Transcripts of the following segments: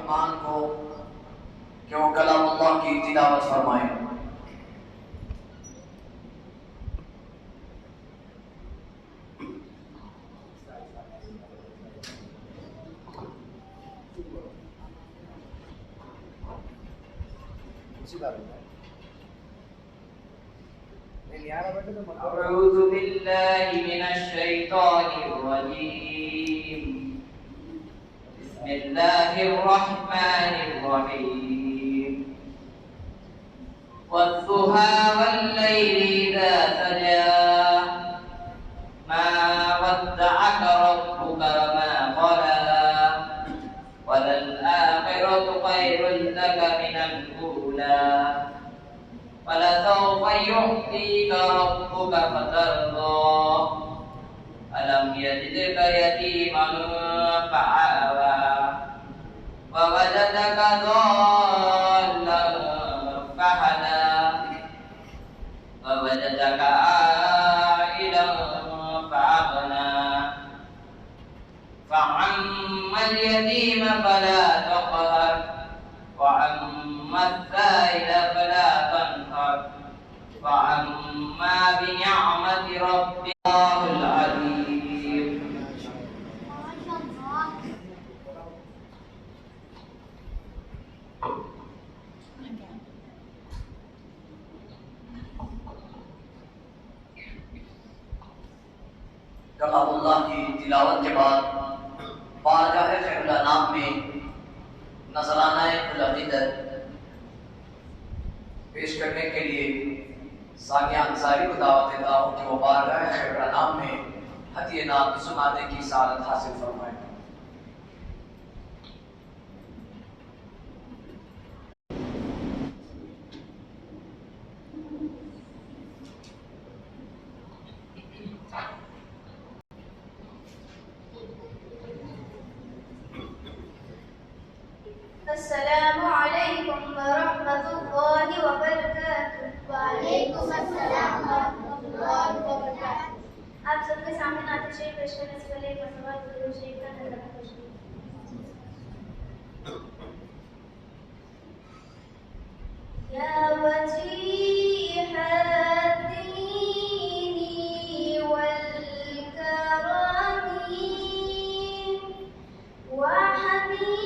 مہمان کو کہ وہ کلام اللہ کی تلاوت فرمائیں۔ أعوذ بالله من الشيطان الرجيم بسم الله الرحمن الرحيم والضحى والليل إذا سجى ما ودعك ربك وما قلى وللآخرة خير لك من الأولى ولسوف يعطيك ربك فترضى ألم يجدك يتيما فآوى ووجدك ضالا فهدى ووجدك عائلا فأغنى فأما اليتيم فلا تقهر وأما السائل فلا تنهر وأما بنعمة ربك الله العظيم. کلام اللہ کی تلاوت کے بعد بارگاہ خیر الانام میں نذرانہ العقیدت پیش کرنے کے لیے ثانیہ انصاری کو دعوت دیتا ہوں کہ وہ بارگاہ خیر الانام میں ہدیہ نعت سنانے کی سعادت حاصل فرمائیں۔ السلام علیکم ورحمۃ اللہ وبرکاتہ۔ وعلیکم السلام ورحمۃ اللہ وبرکاتہ۔ آپ سب کے سامنے نعت شریف پیش کرنے سے پہلے ایک مرتبہ درود شریف کا نذرانہ پیش کریں۔ یا وجیح الدین والکرم وحمید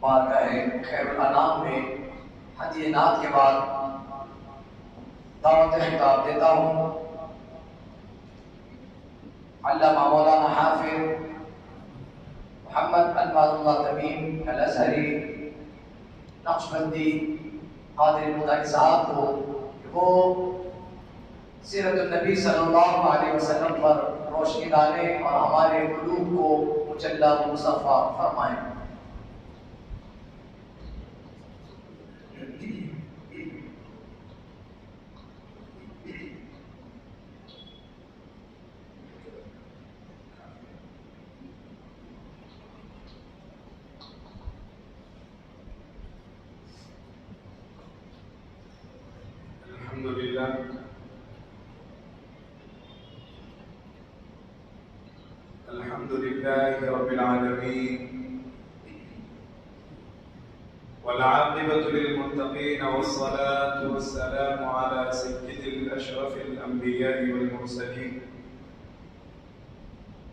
بارگاہ خیر الانام میں ہدیہ نعت کے بعد دعوت خطاب دیتا ہوں علامہ مولانا حافظ محمد انوار اللہ تمیم الازہری نقشبندی قادری مدعی صاحب کو کہ وہ سیرت النبی صلی اللہ علیہ وسلم پر روشنی ڈالیں اور ہمارے قلوب کو مجلہ و مصفح فرمائیں۔ الحمد لله رب العالمين والعاقبة للمتقين والصلاة والسلام على سيد الأشرف الأنبياء والمرسلين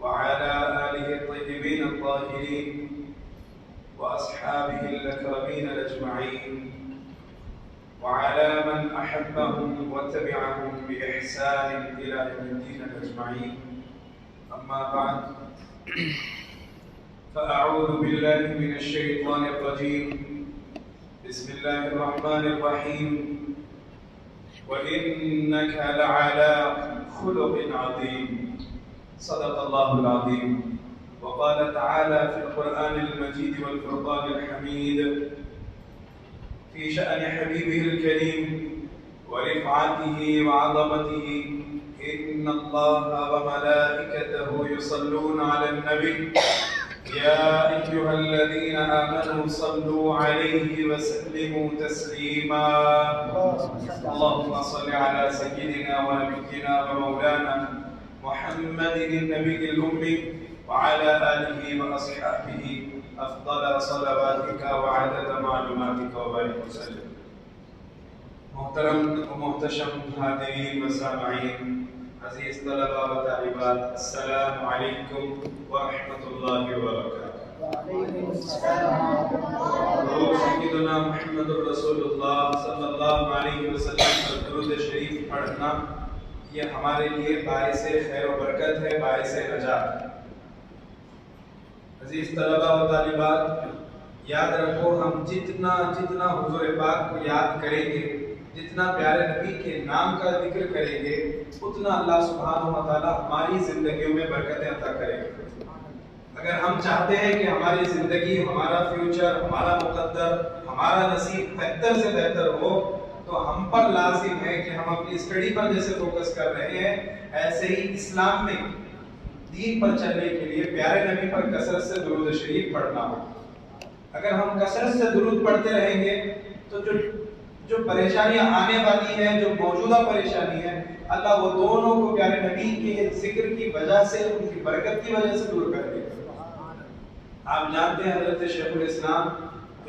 وعلى آله الطيبين الطاهرين وأصحابه الأكرمين الأجمعين وعلى من أحبهم وتبعهم بإحسان إلى يوم الدين أجمعين. أما بعد فأعوذ بالله من الشيطان الرجيم. بسم الله الرحمن الرحيم. وإنك لعلى خلق عظيم. صدق الله العظيم. وقال تعالى في القرآن المجيد والفرقان الحميد في شأن حبيبه الكريم ورفعته وعظمته: إن الله وملائكته يصلون على النبي يا أيها الذين آمنوا صلوا عليه وسلموا تسليما. اللهم صل على سيدنا ونبينا ومولانا محمد النبي الأمي وعلى آله وأصحابه أفضل صلواتك وعدد معلوماتك وبارك وسلم. محترم و محتشم حاضرین و سامعین، عزیز طلباء و طالبات، السلام علیکم ورحمۃ اللہ وبرکاتہ. سیدنا محمد رسول اللہ صلی اللہ علیہ وسلم پر درود شریف پڑھنا یہ ہمارے لیے باعث خیر و برکت ہے، باعث نجات ہے. عزیز طلباء و طالبات، یاد رکھو، ہم جتنا حضور پاک کو یاد کریں گے، جتنا پیارے نبی کے نام کا ذکر کریں گے، اتنا اللہ سبحانہ و تعالیٰ ہماری زندگیوں میں برکتیں عطا کرے گا. اگر ہم چاہتے ہیں کہ ہماری زندگی، ہمارا فیوچر، ہمارا مقدر، ہمارا نصیب بہتر سے بہتر ہو، تو ہم پر لازم ہے کہ ہم اپنی اسٹڈی پر جیسے فوکس کر رہے ہیں، ایسے ہی اسلام میں دین پر چلنے کے لیے پیارے نبی پر کثرت سے درود شریف پڑھنا ہو. اگر ہم کثرت سے درود پڑھتے رہیں گے تو جو پریشانیاں آنے والی ہیں، جو موجودہ پریشانی ہے، اللہ وہ دونوں کو پیارے نبی کے ذکر کی وجہ سے، ان کی برکت کی وجہ سے دور کر دے گا. آپ جانتے ہیں حضرت شیخ الاسلام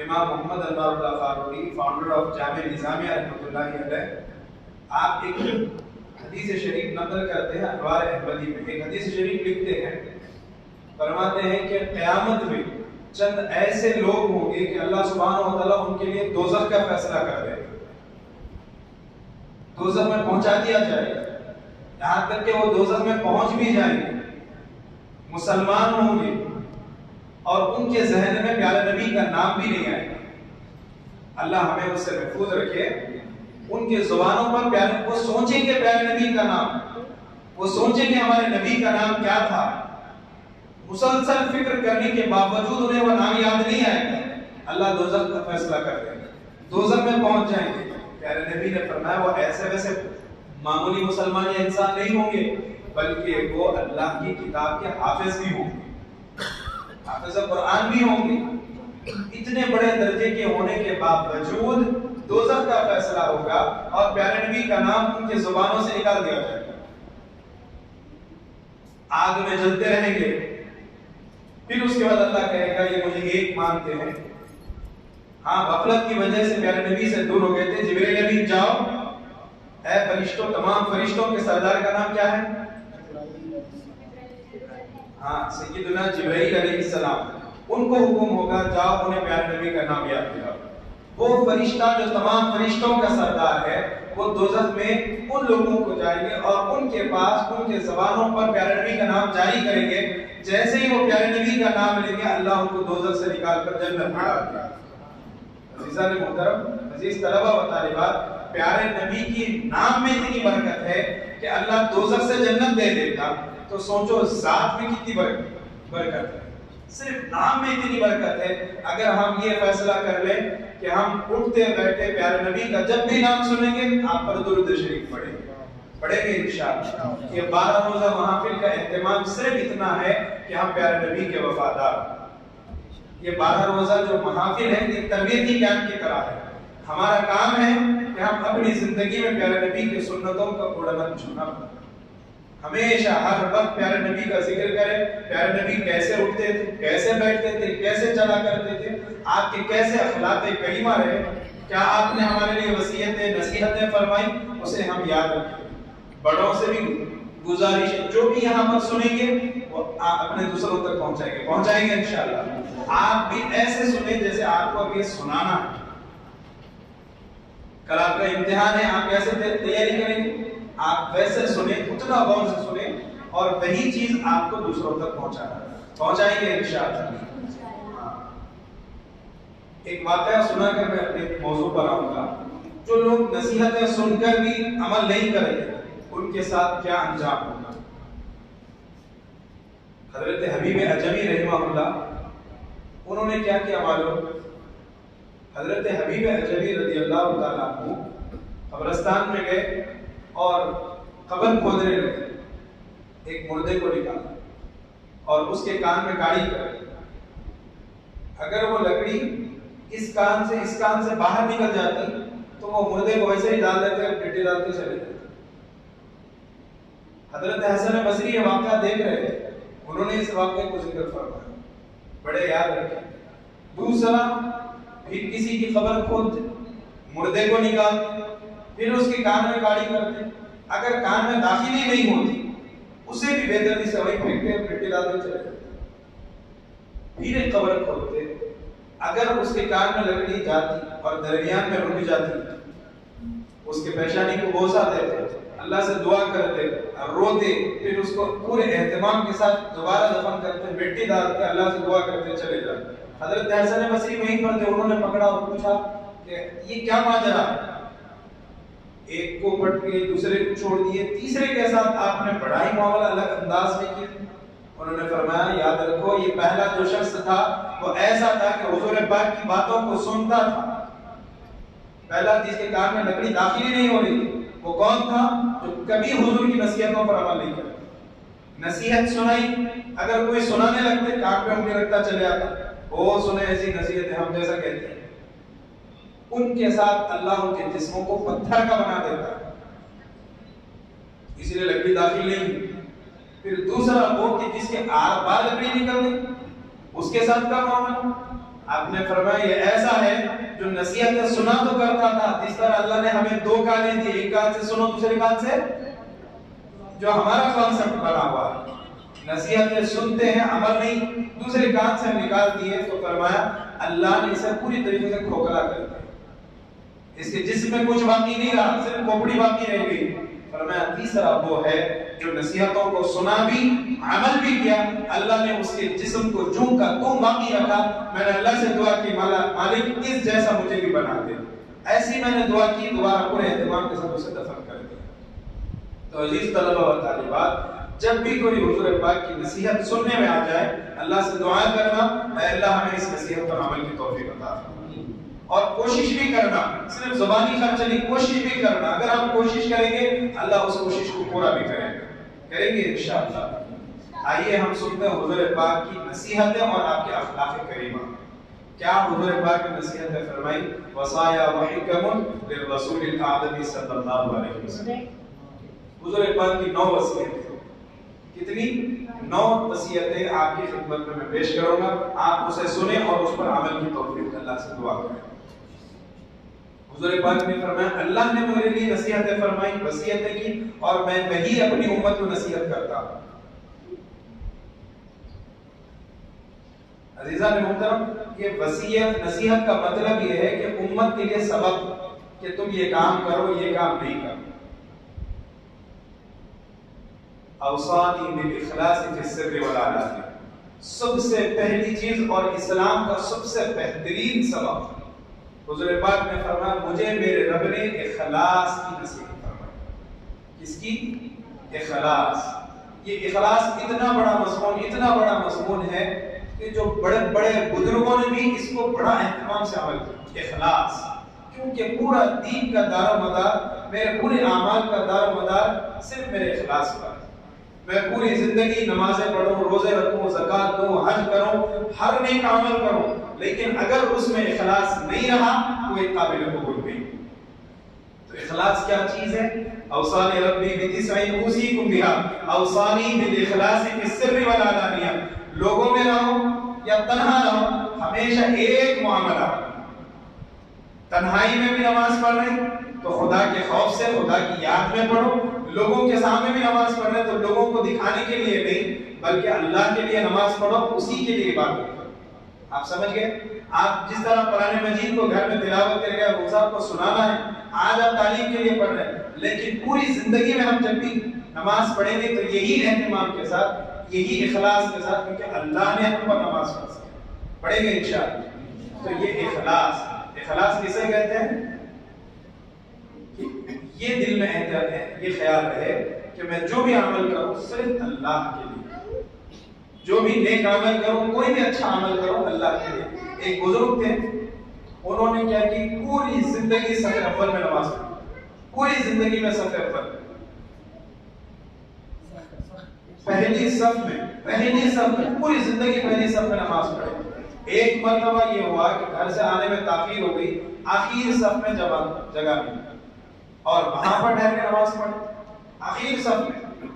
امام محمد انوار اللہ فاروقی، فاؤنڈر آف جامع نظامیہ رحمۃ اللہ علیہ، آپ ایک حدیث شریف نقل کرتے ہیں انوار احمدی میں. ایک حدیث شریف لکھتے ہیں، فرماتے ہیں کہ قیامت میں چند ایسے لوگ ہوں گے کہ اللہ سبحانہ و تعالیٰ ان کے لیے دوزخ کا فیصلہ کر دے گا، دوزخ میں پہنچا دیا جائے گا. یہاں تک کہ وہ دوزخ میں پہنچ بھی جائیں گے، مسلمان ہوں گے، اور ان کے ذہن میں پیارے نبی کا نام بھی نہیں آئے گا. اللہ ہمیں اس سے محفوظ رکھے. ان کے زبانوں پر پیارے، وہ سوچیں گے پیارے نبی کا نام، وہ سوچیں گے ہمارے نبی کا نام کیا تھا، مسلسل فکر کرنے کے باوجود انہیں وہ نام یاد نہیں آئے گا. اللہ دوزخ کا فیصلہ کر دے گا، دوزخ میں پہنچ جائیں گے. پیارے نبی نے فرمایا وہ ایسے ویسے معمولی مسلمان یا انسان نہیں ہوں گے، بلکہ وہ اللہ کی کتاب کے حافظ بھی ہوں گے، حافظ قرآن بھی ہوں گے. اتنے بڑے درجے کے ہونے کے باوجود دوزخ کا فیصلہ ہوگا اور پیارے نبی کا نام ان کے زبانوں سے نکال دیا جائے گا. آگ میں جلتے رہیں گے. پھر اس کے بعد اللہ کہے گا یہ مجھے ایک مانتے ہیں. ہاں، غفلت کی وجہ سے پیارے نبی سے دور ہو گئے تھے. جبرائیل امین جاؤ، اے فرشتوں، تمام فرشتوں کے سردار کا نام کیا ہے؟ ہاں، سیدنا جبرائیل علیہ السلام. ان کو حکم ہوگا جاؤ انہیں پیارے نبی کا نام یاد دلاؤ. وہ فرشتہ جو تمام فرشتوں کا سردار ہے وہ دوزخ میں ان لوگوں کو جائیں گے اور ان کے پاس ان کے زبانوں پر پیارے نبی کا نام جاری کریں گے. جیسے ہی وہ پیارے نبی کا نام لیں گے اللہ ان کو دوزخ سے نکال کر جنت میں ڈال دے گا. عزیزان محترم، عزیز طلبہ و طالبات، پیارے نبی کی نام میں اتنی برکت ہے کہ اللہ دوزخ سے جنت دے دے گا. تو سوچو ذات میں کتنی برکت ہے، صرف نام میں اتنی برکت ہے. اگر ہم یہ فیصلہ کر لیں کہ ہم اٹھتے بیٹھے پیارے نبی کا جب بھی نام سنیں گے آپ پر درود شریف پڑھیں گے انشاءاللہ. یہ 12 روزہ محافل کا اہتمام صرف اتنا ہے کہ ہم پیارے نبی کے وفادار. یہ 12 روزہ جو محافل ہے یہ تربیتی کیمپ کی طرح ہے. ہمارا کام ہے کہ ہم اپنی زندگی میں پیارے نبی کی سنتوں کا اڑنا چھونا، ہمیشہ ہر وقت پیارے نبی کا ذکر کریں. پیارے نبی کیسے اٹھتے تھے، کیسے بیٹھتے تھے، کیسے چلا کرتے تھے، آپ کے کیسے اخلاق کریمہ رہے، کیا آپ نے ہمارے لیے وصیتیں نصیحتیں فرمائی، اسے ہم یاد رکھیں. بڑوں سے بھی گزارش ہے جو بھی یہاں پر سنیں گے وہ اپنے دوسروں تک پہنچائیں گے انشاءاللہ. آپ بھی ایسے سنیں جیسے آپ کو اب یہ سنانا ہے. کل آپ کا امتحان ہے، آپ کیسے تیاری کریں گے؟ آپ ویسے سنیں، اتنا غور سے سنیں اور وہی چیز آپ کو دوسروں تک پہنچائیں گے انشاءاللہ. ایک واقعہ سنا کر میں اپنے موضوع پر آؤں گا. جو لوگ نصیحتیں سن کر بھی عمل نہیں کریں ان کے ساتھ کیا انجام ہوگا. حضرت حبیب عجمی رحمہ اللہ انہوں نے کیا کیا معلوم؟ حضرت حبیب عجمی رضی اللہ تعالیٰ عنہ قبرستان میں گئے اور قبر کھودنے لگے. ایک مردے کو نکالا اور اس کے کان میں کاڑی کر. اگر وہ لکڑی اس کان سے باہر نکل جاتی تو وہ مردے کو ویسے ہی ڈال دیتے، پٹی ڈالتے چلے جاتے. حضرت حسن بصری یہ واقعہ دیکھ رہے تھے، انہوں نے اس واقعے کو ذکر فرمایا. بڑے یاد رکھیں. دوسرا، پھر کسی کی قبر کھودتے، مردے کو نکالتے، پھر اس کے کان میں کاڑی کرتے. اگر کان میں داخل ہی نہیں ہوتی اسے بھی بے دردی سے وہی پھینکتے، پھٹی ڈالتے چلے جاتے. پھر ایک قبر کھودتے، اگر اس کے کان میں لکڑی جاتی اور درمیان میں رک جاتی اس کے پیشانی کو بوسہ دیتے، اللہ سے دعا کرتے، روتے، پھر اس کو پورے اہتمام کے ساتھ دوبارہ دفن کرتے، مٹی ڈالتے، اللہ سے دعا کرتے چلے جاتے. حضرت حسن بصری وہیں پر تھے، انہوں نے پکڑا اور پوچھا کہ یہ کیا ماجرا ہے؟ ایک کو پٹ کے دوسرے کو چھوڑ دیے، تیسرے کے ساتھ آپ نے بڑا ہی معاملہ الگ انداز میں کیا. انہوں نے فرمایا یاد رکھو یہ پہلا جو شخص تھا وہ ایسا تھا کہ حضور پاک کی باتوں کو سنتا تھا. پہلا جس کے کان میں لکڑی داخل ہی نہیں ہو رہی تھی وہ کون تھا؟ جو کبھی حضور کی نصیحتوں پر عمل نہیں کرتا. نصیحت سنائی، اگر کوئی سنانے لگتے کان پہ انگلی رکھتا چلے آتا، وہ سنے ایسی نصیحتیں ہم جیسا کہتے ہیں. ان کے ساتھ اللہ ان کے جسموں کو پتھر کا بنا دیتا ہے، اس لیے لکڑی داخل نہیں. پھر دوسرا وہ کہ جس کے آر پار لکڑی نکل گئی، اس کے ساتھ کیا معاملہ؟ آپ نے فرمایا یہ ایسا ہے جو نصیحتیں سنا تو کرتا تھا، جس طرح اللہ نے ہمیں دو کانیں دی، ایک کان سے سنو دوسرے کان سے، جو ہمارا کانسیپٹ بنا ہوا ہے نصیحتیں سنتے ہیں عمل نہیں، دوسرے کان سے ہم نکال دیے. تو فرمایا اللہ نے اسے پوری طریقے سے کھوکھلا کر دیا، اس کے جسم میں کچھ باقی نہیں رہا، صرف کھوپڑی باقی رہ گئی. فرمایا تیسرا وہ ہے جو نصیحتوں کو سنا بھی عمل بھی کیا، اللہ نے اس کے جسم کو جوں کا توں باقی رکھا. میں نے اللہ سے دعا کی مالک اس جیسا مجھے بھی بنا دے. ایسی میں نے دعا کی، دوبارہ پورے اہتمام کے ساتھ اسے دفن کر دیا. تو عزیز طلبہ و طالبات، جب بھی کوئی حضور پاک کی نصیحت سننے میں آ جائے اللہ سے دعا کرنا، اے اللہ ہمیں اس نصیحت پر عمل کی توفیق عطا فرما. اور کوشش بھی کرنا، صرف زبانی خرچ نہیں، کوشش بھی کرنا. اگر ہم کوشش کریں گے اللہ اس کوشش کو پورا بھی کریں گے انشاءاللہ. آئیے ہم سنتے ہیں حضور پاک کی نصیحتیں اور آپ کے اخلاق کریمہ. کیا حضور پاک کی نصیحتیں فرمائی؟ وصایا وحکم للرسول الاعظم صلی اللہ علیہ وسلم. حضور پاک کی 9 وصیتیں. کتنی؟ 9 وصیتیں آپ کی خدمت میں پیش کروں گا. آپ اسے سنیں اور اس پر عمل کی توفیق اللہ سے دعا کریں. حضور پاک نے فرمایا اللہ نے میرے لیے نصیحتیں فرمائی، وصیتیں کی، اور میں وہی اپنی امت کو نصیحت کرتا ہوں. عزیزان محترم، یہ وصیت نصیحت کا مطلب یہ ہے کہ امت کے لیے سبق کہ تم یہ کام کرو، یہ کام نہیں کرو. اوصانی بالاخلاص فی السر والعلانیہ، سب سے پہلی چیز اور اسلام کا سب سے بہترین سبق حضور پاک نے فرمایا مجھے میرے رب نے اخلاص کی نصیحت فرمائی. کس کی؟ اخلاص. یہ اخلاص اتنا بڑا مضمون ہے کہ جو بڑے بڑے بزرگوں نے بھی اس کو بڑا اہتمام سے عمل کیا. اخلاص، کیونکہ پورا دین کا دار و مدار، میرے پورے اعمال کا دار و مدار صرف میرے اخلاص پر. میں پوری زندگی نمازیں پڑھوں، روزے رکھوں، زکات دوں، حج کروں، ہر نیک عمل کروں، لیکن اگر اس میں اخلاص نہیں رہا تو ایک قابل قبول نہیں. تو اخلاص کیا چیز ہے؟ اوصانی ربی بتسع اوصیکم بها اوصانی بالاخلاص فی السر والعلانیہ. لوگوں میں رہو یا تنہا رہو، ہمیشہ ایک معاملہ، تنہائی میں بھی نماز پڑھ رہے تو خدا کے خوف سے، خدا کی یاد میں پڑھو. لوگوں کے سامنے بھی نماز پڑھ رہے تو لوگوں کو دکھانے کے لیے نہیں بلکہ اللہ کے لیے نماز پڑھو، اسی کے لیے عبادت کرو. آپ سمجھ گئے؟ آپ جس طرح قرآن مجید کو گھر میں تلاوت کرے گا، روزہ کو سنانا ہے، آج آپ تعلیم کے لیے پڑھ رہے ہیں، لیکن پوری زندگی میں ہم جب بھی نماز پڑھیں گے تو یہی اہتمام کے ساتھ، یہی اخلاص کے ساتھ، کیونکہ اللہ نے ہم پر نماز پڑھیں گے انشاءاللہ. تو یہ اخلاص کسے کہتے ہیں؟ یہ دل میں یہ خیال رہے کہ میں جو بھی عمل کروں صرف اللہ کے لیے، جو بھی نیک عمل کروں، کوئی بھی اچھا عمل کروں اللہ کے لیے. ایک بزرگ تھے، انہوں نے کیا کی، پوری زندگی صف اول میں نماز پڑھی، پوری زندگی میں صف اول، پہلی صف میں پوری زندگی پہلی صف میں نماز پڑھی. ایک مرتبہ یہ ہوا کہ گھر سے آنے میں تاخیر ہو گئی، آخر صف میں جگہ ملی اور وہاں پر ٹھہر کے نماز پڑھی آخر صف میں.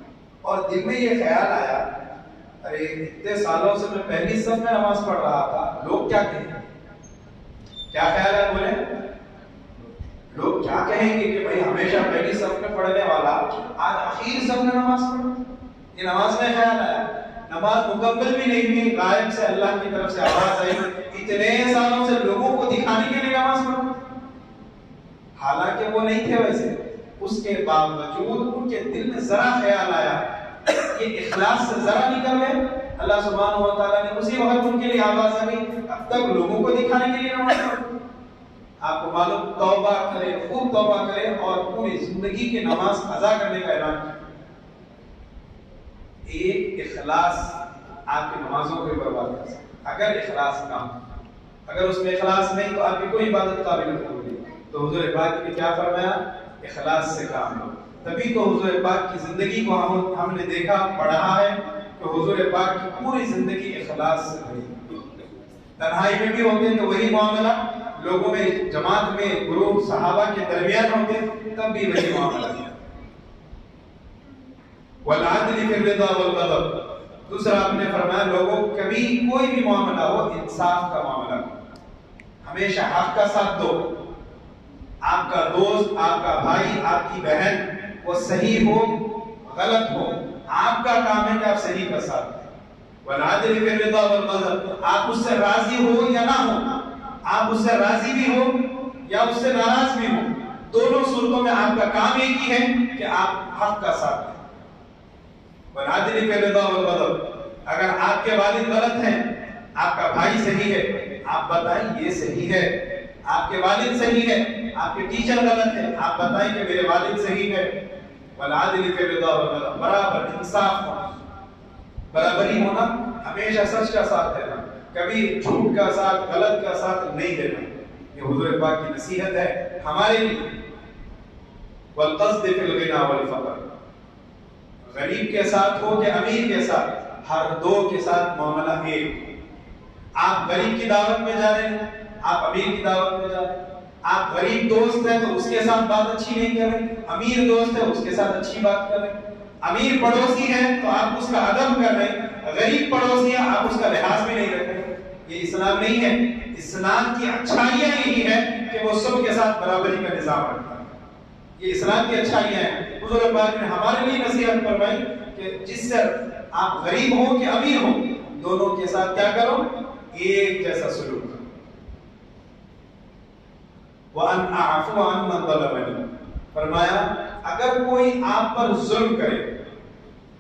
اور دل میں یہ خیال آیا، ارے اتنے سالوں سے میں پہلی صف میں نماز پڑھ رہا تھا، لوگ کیا کہیں گے؟ کیا خیال ہے؟ بولے لوگ کیا کہیں گے کہ بھائی ہمیشہ پہلی صف میں پڑھنے والا آج آخر صف میں نماز پڑھ. یہ نماز میں خیال آیا، نماز مکمل بھی نہیں ہوئی، غائب سے اللہ کی طرف سے آواز آئی، اتنے سالوں سے لوگوں کو دکھانے کے لیے نماز پڑھ. حالانکہ وہ نہیں تھے ویسے، اس کے باوجود ان کے دل میں ذرا خیال آیا، یہ اخلاص سے ذرا نکل گئے. اللہ سبحانہ و تعالیٰ نے اسی وقت ان کے لیے آواز آ گئی، اب تک لوگوں کو دکھانے کے لیے نماز پڑھو. آپ کو معلوم، توبہ کرے، خوب توبہ کرے اور پوری زندگی کی نماز قضا کرنے کا اعلان کرے. ایک اخلاص آپ کی نمازوں کو برباد کر سکتا. اگر اخلاص کم، اگر اس میں اخلاص نہیں تو آپ کی کوئی عبادت قابل نہیں ہوگی. تو حضور پاک نے کیا فرمایا؟ اخلاص سے کام لو. تبھی تو حضور پاک کی زندگی کو ہم نے دیکھا، پڑھا ہے کہ حضور پاک کی پوری زندگی اخلاص سے بھری. تنہائی میں بھی ہوتے تو وہی معاملہ، لوگوں میں، جماعت میں، گروہ صحابہ کے درمیان ہوتے تب بھی وہی معاملہ. والعدل فی الرضا والغضب. دوسرا آپ نے فرمایا لوگوں کبھی کوئی بھی معاملہ ہو انصاف کا معاملہ ہو، ہمیشہ حق کا ساتھ دو. آپ کا دوست، آپ کا بھائی، آپ کی بہن، وہ صحیح ہو غلط ہو، آپ کا کام ہے کہ آپ صحیح کا ساتھ دیں. والعدل فی الرضا والغضب. آپ اس سے راضی ہو یا نہ ہو، آپ اس سے راضی بھی ہو یا اس سے ناراض بھی ہو، دونوں صورتوں میں آپ کا کام ایک ہی ہے کہ آپ حق کا ساتھ دیں. والعدل فی الرضا والغضب. اگر آپ کے والد غلط ہیں، آپ کا بھائی صحیح ہے، آپ بتائیں یہ صحیح ہے. آپ کے والد صحیح ہے، آپ کے ٹیچر غلط ہے، آپ بتائیں کہ میرے والد صحیح ہے. والعدل فی الرضا والغضب. برابر انصاف ہونا، برابری ہونا، ہمیشہ سچ کا ساتھ دینا، کبھی جھوٹ کا ساتھ، غلط کا ساتھ نہیں دینا. یہ حضور پاک کی نصیحت ہے ہمارے لیے. والقصد فی الغنى والفقر. غریب کے ساتھ ہو کہ امیر کے ساتھ، ہر دو کے ساتھ معاملہ ایک. آپ غریب کی دعوت میں جا رہے ہیں، آپ امیر کی دعوت میں جا رہے ہیں. آپ غریب دوست ہیں تو اس کے ساتھ بات اچھی نہیں کر رہے، امیر دوست ہے اس کے ساتھ اچھی بات کر رہے ہیں. امیر پڑوسی ہے تو آپ اس کا ادب کر رہے ہیں، غریب پڑوسی ہے آپ اس کا لحاظ بھی نہیں رکھ رہے. یہ اسلام نہیں ہے. اسلام کی اچھائیاں یہی ہے کہ وہ سب کے ساتھ برابری کا نظام رکھتا ہے. یہ اسلام کی اچھائیاں ہیں. حضور پاک نے ہمارے لیے نصیحت فرمائی کہ جس سے آپ غریب ہو کہ امیر ہو، دونوں کے ساتھ کیا کرو؟ ایک جیسا سلوک. وَأَنْ أَعْفُوَ عَنْ مَنْ ظَلَمَنِي، فرمایا اگر کوئی آپ پر ظلم کرے،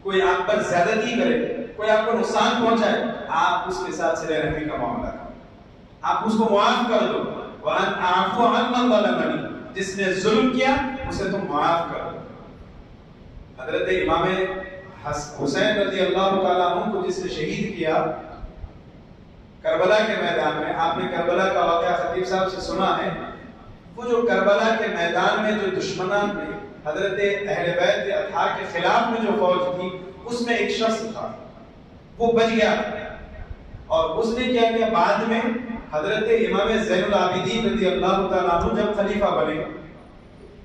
کوئی آپ پر زیادتی کرے، کوئی آپ کو نقصان پہنچائے، آپ اس کے ساتھ صلہ رحمی کا معاملہ کرو، آپ اس کو معاف کر دو. وَأَنْ أَعْفُوَ عَنْ مَنْ ظَلَمَنِي، جس نے ظلم کیا اسے تم معاف کر دو. حضرت امام حسین رضی اللہ تعالیٰ عنہ کو جس نے شہید کیا کربلا کے میدان میں، آپ نے کربلا کا واقعہ خطیب صاحب سے سنا ہے. وہ جو کربلا کے میدان میں جو دشمنان نے حضرت اہل بیت اطہار کے خلاف میں جو فوج تھی، اس میں ایک شخص تھا، وہ بچ گیا. اور اس نے کیا کیا، بعد میں حضرت امام زین العابدین رضی اللہ تعالیٰ عنہ جب خلیفہ بنے،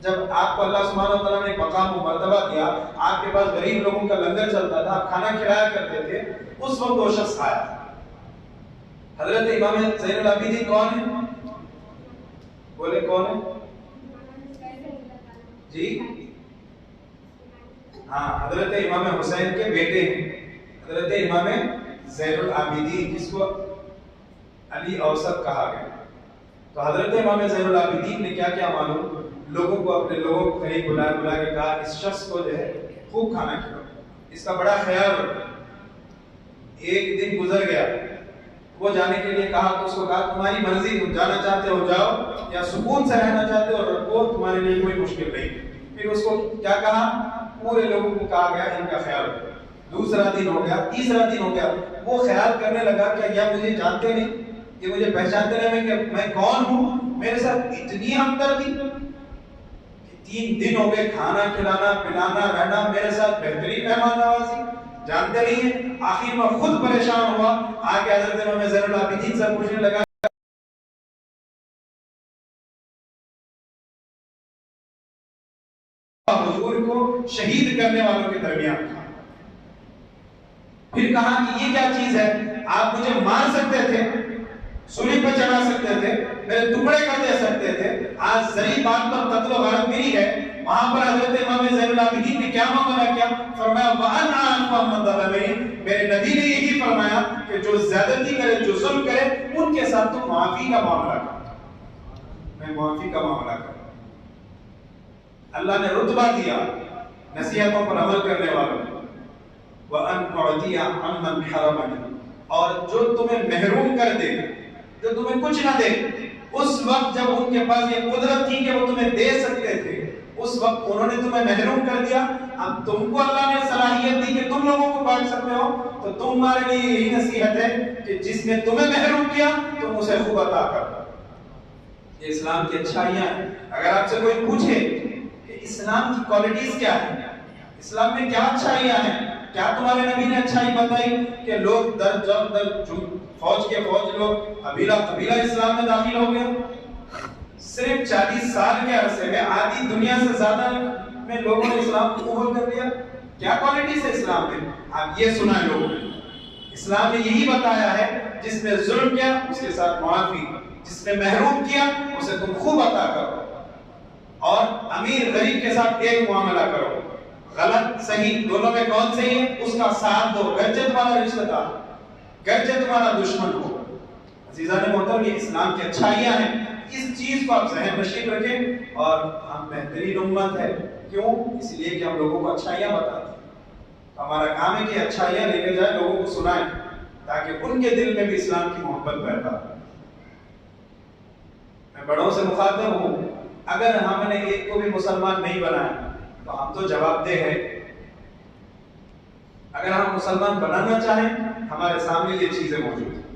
جب آپ کو اللہ سبحانہ و تعالیٰ نے مقام و مرتبہ دیا، آپ کے پاس غریب لوگوں کا لنگر چلتا تھا، آپ کھانا کھلایا کرتے تھے، اس وقت وہ شخص آیا. حضرت امام زین العابدین کون ہے؟ بولے کون ہے جی؟ ہاں، حضرت امام حسین کے بیٹے ہیں، حضرت امام زین العابدین، جس کو علی اوسط کہا گیا. تو حضرت امام زین العابدین نے کیا کیا معلوم، لوگوں کو، اپنے لوگوں کو قریب بلا کے کہا اس شخص کو جو ہے خوب کھانا کھلاؤ، اس کا بڑا خیال رکھو. ایک دن گزر گیا، وہ جانے کے لیے کہا تو اس کو کہا تمہاری مرضی، تم جانا چاہتے ہو جاؤ، یا سکون سے رہنا چاہتے ہو رکھو، تمہارے لیے کوئی مشکل نہیں. پھر اس کو کیا کہا، پورے لوگوں کو کہا گیا ان کا خیال رکھو. دوسرا دن ہو گیا، تیسرا دن ہو گیا، وہ خیال کرنے لگا کہ یا مجھے جانتے نہیں، یہ مجھے پہچانتے نہیں کہ میں کون ہوں، میرے ساتھ اتنی ہمدردی، 3 دن ہو گئے کھانا کھلانا پلانا رہنا میرے ساتھ، بہترین مہمان نوازی، جانتے نہیں ہیں. آخر میں خود پریشان ہوا، آگے حضرت امام زین العابدین سے پوچھنے لگا حضور کو شہید کرنے والوں کے درمیان تھا. پھر کہا کہ یہ کیا چیز ہے، آپ مجھے مار سکتے تھے، سولی پہ چڑھا سکتے تھے، میرے ٹکڑے کر دے سکتے تھے، آج ذری بات پر قتل و غارت میری ہے. وہاں پر حضرت امام زین العابدین نے کیا معاملہ کیا، فرمایا وَأَنْ أَعْفُوَ عَنْ مَنْ ظَلَمَنِي، میرے نبی نے یہی فرمایا کہ جو زیادتی کرے، جو ظلم کرے، ان کے ساتھ تو معافی کا معاملہ کر، میں معافی کا معاملہ کر. اللہ نے رتبہ دیا نصیحتوں پر عمل کرنے والوں کو. وَأَنْ أُعْطِيَ عَمَّنْ حَرَمَنِي، اور جو تمہیں محروم کر دے، جو تمہیں کچھ نہ دے، اس وقت جب ان کے پاس یہ قدرت تھی کہ وہ تمہیں دے سکتے تھے، اس وقت انہوں نے تمہیں محروم کر دیا. اب تم کو اللہ نے صلاحیت دی کہ تم لوگوں کو بانٹ سکتے ہو، تو تمہارے لیے یہی نصیحت ہے کہ جس نے تمہیں محروم کیا تم اسے خوب عطا کرو. یہ اسلام کی اچھائیاں ہیں. اگر آپ سے کوئی پوچھے کہ اسلام کی کوالٹیز کیا ہیں، اسلام میں کیا اچھائیاں ہیں، کیا تمہارے نبی نے اچھائی بتائی کہ لوگ فوج کے فوج لوگ قبیلہ اسلام میں داخل ہو گیا؟ صرف 40 سال کے عرصے میں آدھی دنیا سے زیادہ میں لوگوں نے اسلام کو قبول کر لیا. کیا کوالٹیز ہے اسلام میں؟ آپ یہ سنائیں لوگوں نے، اسلام نے یہی بتایا ہے جس نے ظلم کیا اس کے ساتھ معافی، جس نے محروم کیا اسے تم خوب عطا کرو، اور امیر غریب کے ساتھ ایک معاملہ کرو. غلط صحیح دونوں میں کون صحیح ہے اس کا ساتھ دو، گرچہ تمہارا رشتہ دار، گرچہ تمہارا دشمن ہو. عزیزان محترم، یہ اسلام کی اچھائیاں ہیں. اس چیز کو آپ ذہن نشین رکھیں. اور ہم بہترین امت ہے، کیوں؟ اس لیے کہ ہم لوگوں کو اچھائیاں بتاتے ہیں. ہمارا کام ہے کہ اچھائیاں لے کے جائیں، لوگوں کو سنائیں، تاکہ ان کے دل میں بھی اسلام کی محبت پیدا ہو. میں بڑوں سے مخاطب ہوں، اگر ہم نے ایک کو بھی مسلمان نہیں بنایا تو ہم تو جواب دہ ہیں. اگر ہم مسلمان بنانا چاہیں، ہمارے سامنے یہ چیزیں موجود ہیں.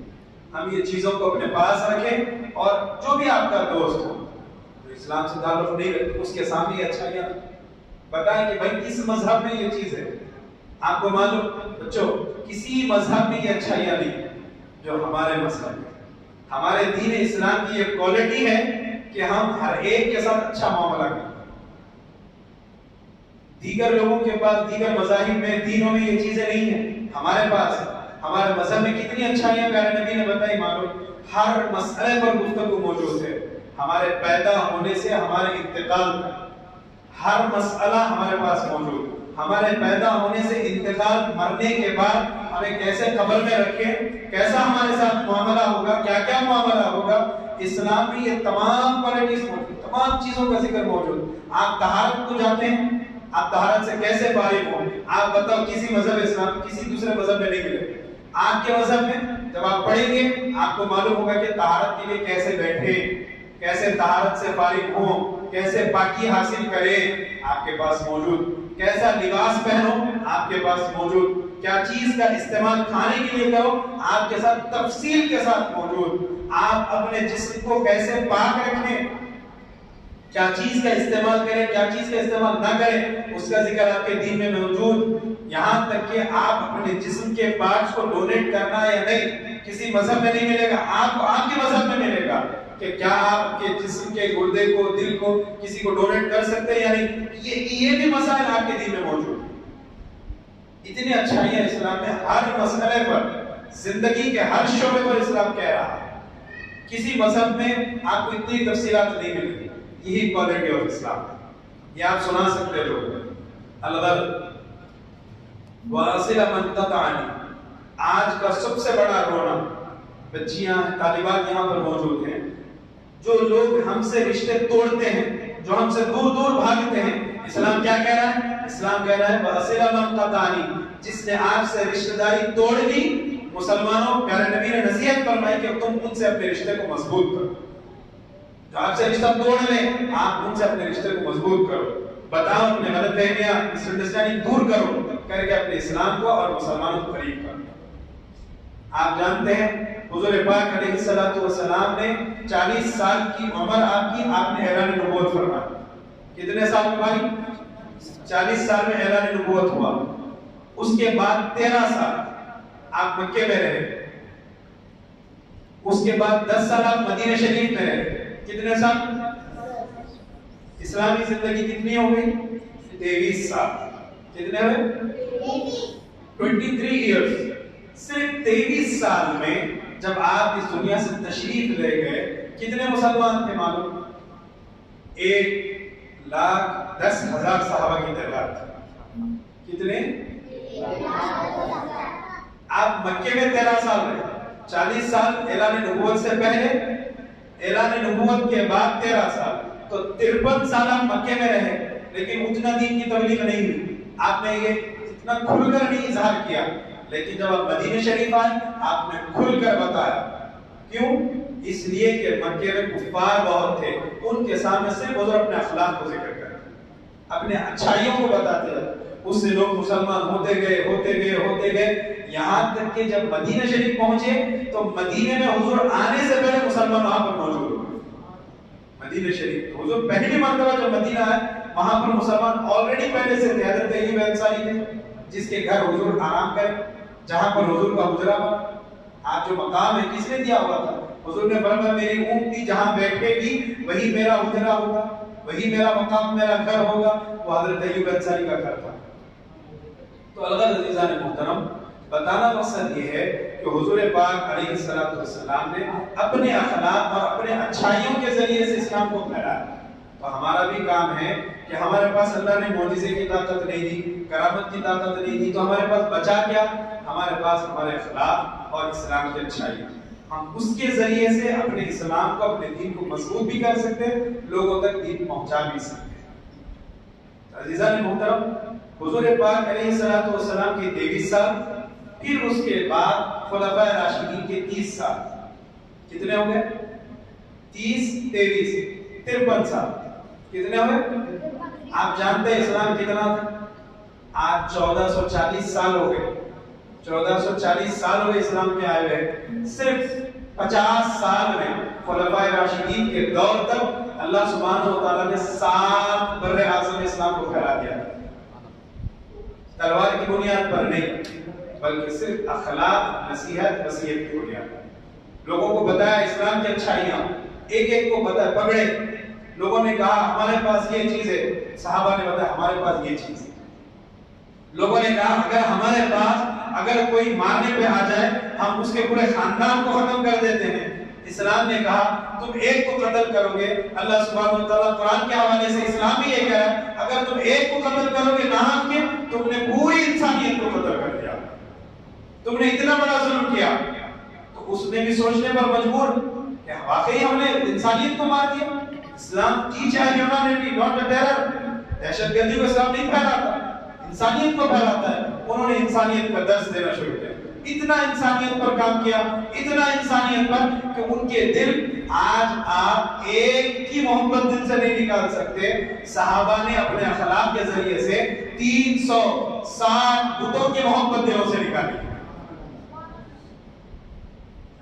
ہم یہ چیزوں کو اپنے پاس رکھیں، اور جو بھی آپ کا دوست ہو جو اسلام سے تعلق نہیں رکھتے اس کے سامنے یہ اچھائیاں بتائیں کہ بھائی کس مذہب میں یہ چیز ہے. آپ کو معلوم بچوں، کسی مذہب میں یہ اچھائیاں نہیں جو ہمارے مذہب میں. ہمارے دین اسلام کی یہ کوالٹی ہے کہ ہم ہر ایک کے ساتھ اچھا معاملہ کریں. دیگر لوگوں کے پاس، دیگر مذاہب میں، دینوں میں یہ چیزیں نہیں ہیں، ہمارے پاس ہے. ہمارے مذہب میں کتنی اچھائیاں پیارے نبی نے بتائی معلوم. ہر مسئلے پر گفتگو موجود ہے، ہمارے پیدا ہونے سے ہمارے انتقال تک ہر مسئلہ ہمارے پاس موجود ہے. ہمارے پیدا ہونے سے انتقال مرنے کے بعد ہمیں کیسے قبر میں رکھیں، کیسا ہمارے ساتھ معاملہ ہوگا، کیا کیا معاملہ ہوگا، اسلام میں یہ تمام کوالٹیز موجود، تمام چیزوں کا ذکر موجود۔ آپ طہارت کو جانتے ہیں، آپ طہارت سے کیسے فارغ ہوں، آپ بتاؤ کسی مذہب اسلام کسی دوسرے مذہب میں نہیں ملے۔ آپ کے مذہب میں جب آپ پڑھیں گے آپ کو معلوم ہوگا کہ طہارت کے لیے کیسے بیٹھے، کیسے طہارت سے فارغ ہوں، کیسے پاکی حاصل کریں، آپ کے پاس موجود، کیسا لباس پہنو آپ کے پاس موجود، کیا چیز کا استعمال کھانے کے لیے کرو آپ کے ساتھ تفصیل کے ساتھ موجود، آپ اپنے جسم کو کیسے پاک رکھیں، کیا چیز کا استعمال کریں، کیا چیز کا استعمال نہ کریں، اس کا ذکر آپ کے دین میں موجود۔ یہاں تک کہ آپ اپنے جسم کے پارٹس کو ڈونیٹ کرنا یا نہیں کسی مذہب میں نہیں ملے گا، آپ کو آپ کے مذہب میں ملے گا کہ کیا آپ کے جسم کے گردے کو، دل کو کسی کو ڈونیٹ کر سکتے ہیں یا نہیں، یہ بھی مسائل آپ کے دین میں موجود ہیں۔ اتنی اچھائیاں اسلام میں، ہر مسئلے پر، زندگی کے ہر شعبے پر اسلام کہہ رہا ہے۔ کسی مذہب میں آپ کو اتنی تفصیلات نہیں ملیں گی، یہی کوالٹی آف اسلام ہے۔ یہ آپ سنا سکتے ہیں لوگ الغرض واصل من قطعنی، آج کا سب سے بڑا رونا، بچیاں طالبات یہاں پر موجود ہیں، جو لوگ ہم سے رشتے توڑتے ہیں، جو ہم سے دور دور بھاگتے ہیں، اسلام کیا کہہ رہا ہے؟ اسلام کہہ رہا ہے واصل من قطعنی، جس نے آپ سے رشتہ داری توڑ دی، مسلمانوں پیارے نبی نے نصیحت فرمائی کہ تم ان سے اپنے رشتے کو مضبوط کرو، جو آپ سے رشتہ توڑ لیں آپ ان سے اپنے رشتے کو مضبوط کرو، بتاؤ اپنے غلط فہمیاں، مس انڈرسٹینڈنگ دور کرو، کر کے اپنے اسلام کو اور مسلمانوں کو قریب کرو۔ آپ جانتے ہیں حضور پاک علیہ الصلوۃ والسلام نے 40 سال کی عمر آپ کی، آپ نے اعلان نبوت فرمایا۔ کتنے سال میں بھائی؟ 40 سال میں اعلان نبوت ہوا۔ اس کے بعد 13 سال آپ مکے میں رہے، اس کے بعد 10 سال آپ مدینہ شریف میں رہے۔ کتنے سال؟ اسلامی زندگی کتنی ہو گئی؟ 23 سال۔ کتنے ہوئے؟ 23 ایئرز۔ صرف 23 سال میں جب آپ اس دنیا سے تشریف لے گئے کتنے مسلمان تھے معلوم؟ 1,10,000 صحابہ کی تعداد تھی۔ کتنے؟ آپ مکے میں 13 سال رہے، 40 سال اعلان نبوت سے پہلے، اعلان نبوت کے بعد 13 سال، تو 53 سال آپ مکے میں رہے، لیکن اتنا دین کی تبلیغ نہیں ہوئی، آپ نے یہ اتنا کھل کر نہیں اظہار کیا، لیکن جب آپ مدینہ شریف آئے آپ نے کھل کر بتایا۔ کیوں؟ اس لیے کہ مکے میں کفار بہت تھے، ان کے سامنے صرف حضور اپنے اخلاق کو ذکر کرتے، اپنے اچھائیوں کو بتاتے ہیں، اس سے لوگ مسلمان ہوتے گئے، یہاں تک کہ جب مدینہ شریف پہنچے تو مدینہ میں حضور آنے سے پہلے مسلمان وہاں پر موجود ہوئے۔ مدینہ شریف حضور پہلی مرتبہ جب مدینہ آئے وہاں پر مسلمان آلریڈی پہلے سے تھے، حضرت ایوب انصاری تھے جس کے گھر حضور آرام کرے، جہاں پر حضور کا حجرہ بنا۔ آپ جو مقام ہے کس نے دیا ہوا تھا؟ حضور نے فرمایا میری اونٹنی جہاں بیٹھے گی وہی میرا حجرہ ہوگا، وہی میرا مقام، میرا گھر ہوگا۔ وہ حضرت ایوب انصاری کا گھر تھا۔ تو الغرض عزیزان محترم، بتانا مقصد یہ ہے کہ حضور پاک علیہ الصلوۃ والسلام نے اپنے اخلاق اور اپنے اچھائیوں کے ذریعے سے اسلام کو پھیلایا۔ تو ہمارا بھی کام ہے کہ ہمارے پاس اللہ نے معجزے کی طاقت نہیں دی، کرامت کی طاقت نہیں دی، تو ہمارے پاس بچا کیا؟ ہمارے پاس ہمارے اخلاق اور اسلام کی اچھائی، ہم اس کے ذریعے سے اپنے اسلام کو، اپنے دین کو مضبوط بھی کر سکتے ہیں، لوگوں تک دین پہنچا بھی سکتے ہیں۔ عزیزان محترم، حضور پاک علیہ الصلوۃ والسلام کے 23 سال، پھر اس کے بعد خلفائے راشدین کے 30 سال، کتنے ہو گئے؟ 30 23 53 سال، کتنے ہوئے؟ آپ جانتے ہیں اسلام کتنا تھا؟ آج 1440 سال ہو گئے، 1440 سال ہوئے اسلام کے آئے ہوئے۔ صرف 50 سال میں خلفائے راشدین کے دور تک اللہ سبحانہ و تعالیٰ نے 7 بر اعظم اسلام کو پھیلا دیا، تلوار کی بنیاد پر نہیں بلکہ صرف اخلاق، نصیحت، وصیت کی بنیاد پر لوگوں کو بتایا اسلام کی اچھائیاں، ایک ایک کو بتایا، پکڑے۔ لوگوں نے کہا ہمارے پاس یہ چیز ہے، صحابہ نے بتایا ہمارے پاس یہ چیز ہے۔ لوگوں نے کہا اگر ہمارے پاس اگر کوئی مارنے پہ آ جائے ہم اس کے پورے خاندان کو ختم کر دیتے ہیں۔ اسلام نے کہا تم ایک کو قتل کرو گے، اللہ سبحانہ و تعالیٰ قرآن کے حوالے سے اسلام بھی یہ کہہ رہا ہے اگر تم ایک کو قتل کرو گے ناحق کے، تم نے پوری انسانیت کو قتل کر دیا، تم نے اتنا بڑا ظلم کیا۔ تو اس نے بھی سوچنے پر مجبور کہ واقعی ہم نے انسانیت کو مار دیا۔ اسلام ٹیچ ہے ہیومینٹی ناٹ اے ٹیرر، دہشت گردی کو اسلام نہیں پھیلاتا، انسانیت کو پھیلاتا ہے۔ انہوں نے انسانیت کا درس دینا شروع کیا، اتنا انسانیت پر کام کیا، اتنا انسانیت پر کہ ان کے دل، آج آپ ایک کی محبت دل سے نہیں نکال سکتے، صحابہ نے اپنے اخلاق کے ذریعے سے 360 بتوں کی محبت دلوں سے نکالی۔